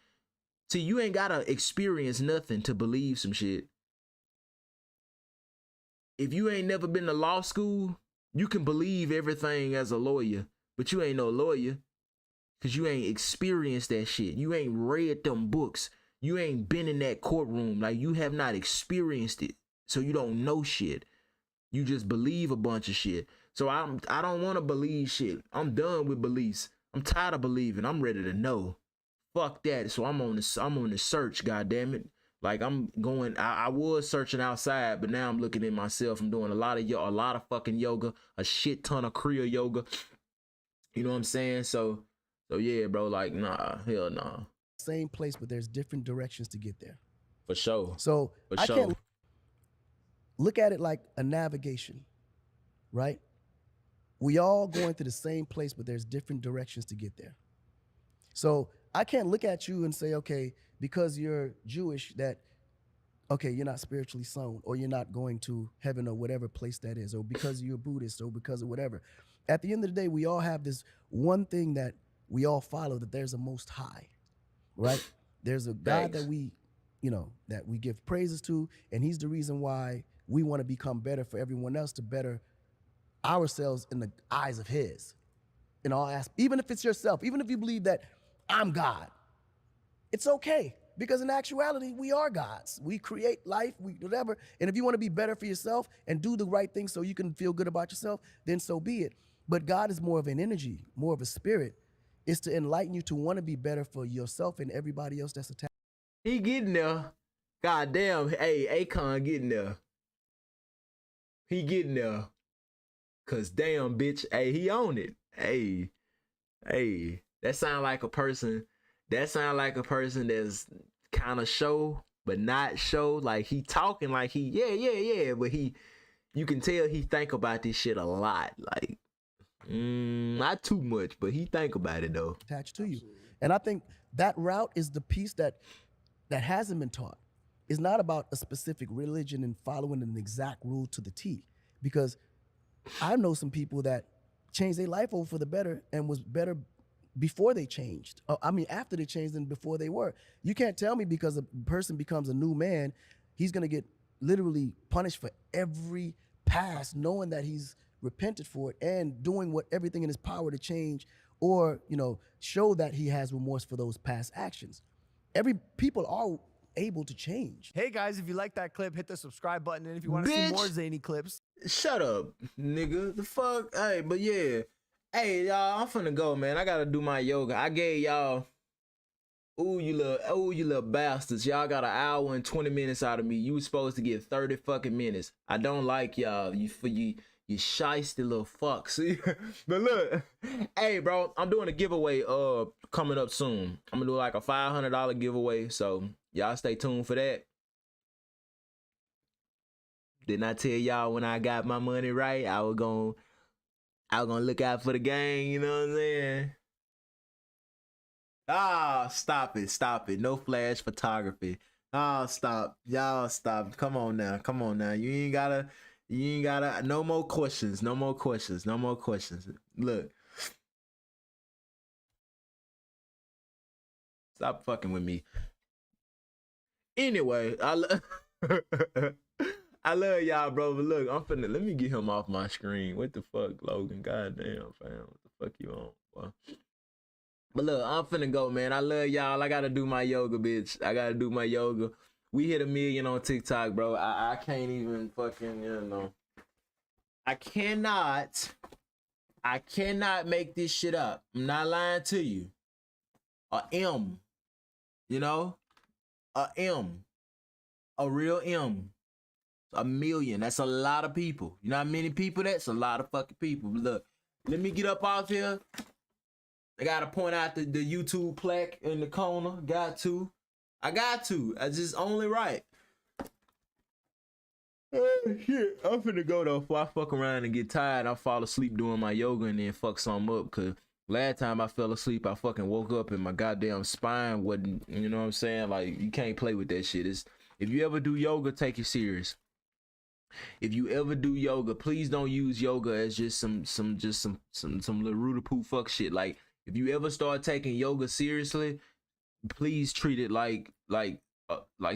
See, you ain't got to experience nothing to believe some shit. If you ain't never been to law school, you can believe everything as a lawyer, but you ain't no lawyer because you ain't experienced that shit. You ain't read them books. You ain't been in that courtroom. Like, you have not experienced it, so you don't know shit. You just believe a bunch of shit. So I don't want to believe shit. I'm done with beliefs. I'm tired of believing. I'm ready to know. Fuck that. So I'm on the search, goddammit. Like, I was searching outside, but now I'm looking at myself. I'm doing a lot of fucking yoga, a shit ton of Kriya yoga. You know what I'm saying? So yeah, bro, like, nah, hell nah. Same place, but there's different directions to get there. For sure. So I can't look at it like a navigation, right? We all going to the same place, but there's different directions to get there. So I can't look at you and say, okay, because you're Jewish, that, okay, you're not spiritually sound, or you're not going to heaven, or whatever place that is, or because you're Buddhist, or because of whatever. At the end of the day, we all have this one thing that we all follow, that there's a Most High, right? There's a God that we that we give praises to, and he's the reason why we want to become better for everyone else, to better ourselves in the eyes of his. In all aspects, even if it's yourself, even if you believe that I'm God, it's okay, because in actuality, we are gods. We create life, whatever. And if you want to be better for yourself and do the right thing so you can feel good about yourself, then so be it. But God is more of an energy, more of a spirit. It's to enlighten you to want to be better for yourself and everybody else that's attached. He getting there. God damn. Hey, Akon getting there. He getting there. Cause damn, bitch. Hey, he on it. Hey. That sound like a person. That sound like a person that's kind of show, but not show. Like he talking like he, yeah. But you can tell he think about this shit a lot. Like, not too much, but he think about it though. Attached to you. And I think that route is the piece that hasn't been taught. It's not about a specific religion and following an exact rule to the T. Because I know some people that changed their life over for the better and was better before they changed. After they changed and before they were. You can't tell me because a person becomes a new man, he's gonna get literally punished for every past, knowing that he's repented for it and doing everything in his power to change, or show that he has remorse for those past actions. People are able to change. Hey guys, if you like that clip, hit the subscribe button, and if you want to see more zany clips, shut up, nigga. The fuck? Hey, but yeah. Hey, y'all, I'm finna go, man. I gotta do my yoga. I gave y'all, you little bastards. Y'all got an hour and 20 minutes out of me. You was supposed to get 30 fucking minutes. I don't like y'all. You shiesty little fucks. But look, hey, bro, I'm doing a giveaway coming up soon. I'm gonna do like a $500 giveaway, so y'all stay tuned for that. Didn't I tell y'all when I got my money right, I was gonna look out for the gang, you know what I'm saying? Ah, stop it. No flash photography. Ah, stop. Y'all stop. Come on now. You ain't gotta, no more questions. Look. Stop fucking with me. Anyway, I love y'all, bro. But look, let me get him off my screen. What the fuck, Logan? Goddamn, fam. What the fuck you on, boy? But look, I'm finna go, man. I love y'all. I gotta do my yoga, bitch. I gotta do my yoga. We hit 1 million on TikTok, bro. I can't even fucking, I cannot make this shit up. I'm not lying to you. A M. A M. A real M. 1 million. That's a lot of people. You know how many people that's? A lot of fucking people. Look, let me get up off here. I gotta point out the YouTube plaque in the corner. I got to. I just only right. Shit. I'm finna go though. Before I fuck around and get tired, I'll fall asleep doing my yoga and then fuck something up. Cause last time I fell asleep, I fucking woke up and my goddamn spine wasn't, you know what I'm saying? Like, you can't play with that shit. If you ever do yoga, take it serious. If you ever do yoga, please don't use yoga as just some little rude-poo fuck shit. Like, if you ever start taking yoga seriously, please treat it like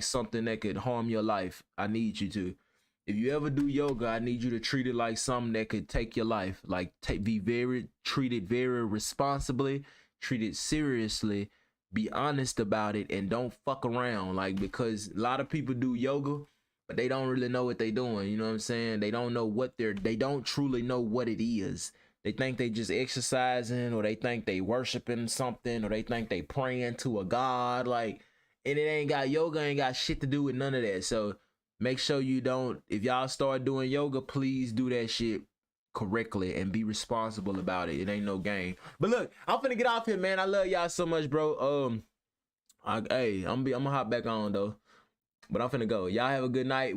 something that could harm your life. I need you to. If you ever do yoga, I need you to treat it like something that could take your life. Like, treat it very responsibly, treat it seriously, be honest about it, and don't fuck around. Like, because a lot of people do yoga, but they don't really know what they doing. You know what I'm saying? They don't know they don't truly know what it is. They think they just exercising, or they think they worshiping something, or they think they praying to a god. Like, and yoga ain't got shit to do with none of that. So make sure you don't, if y'all start doing yoga, please do that shit correctly and be responsible about it. It ain't no game. But look, I'm finna get off here, man. I love y'all so much, bro. I'm gonna hop back on though. But I'm finna go. Y'all have a good night.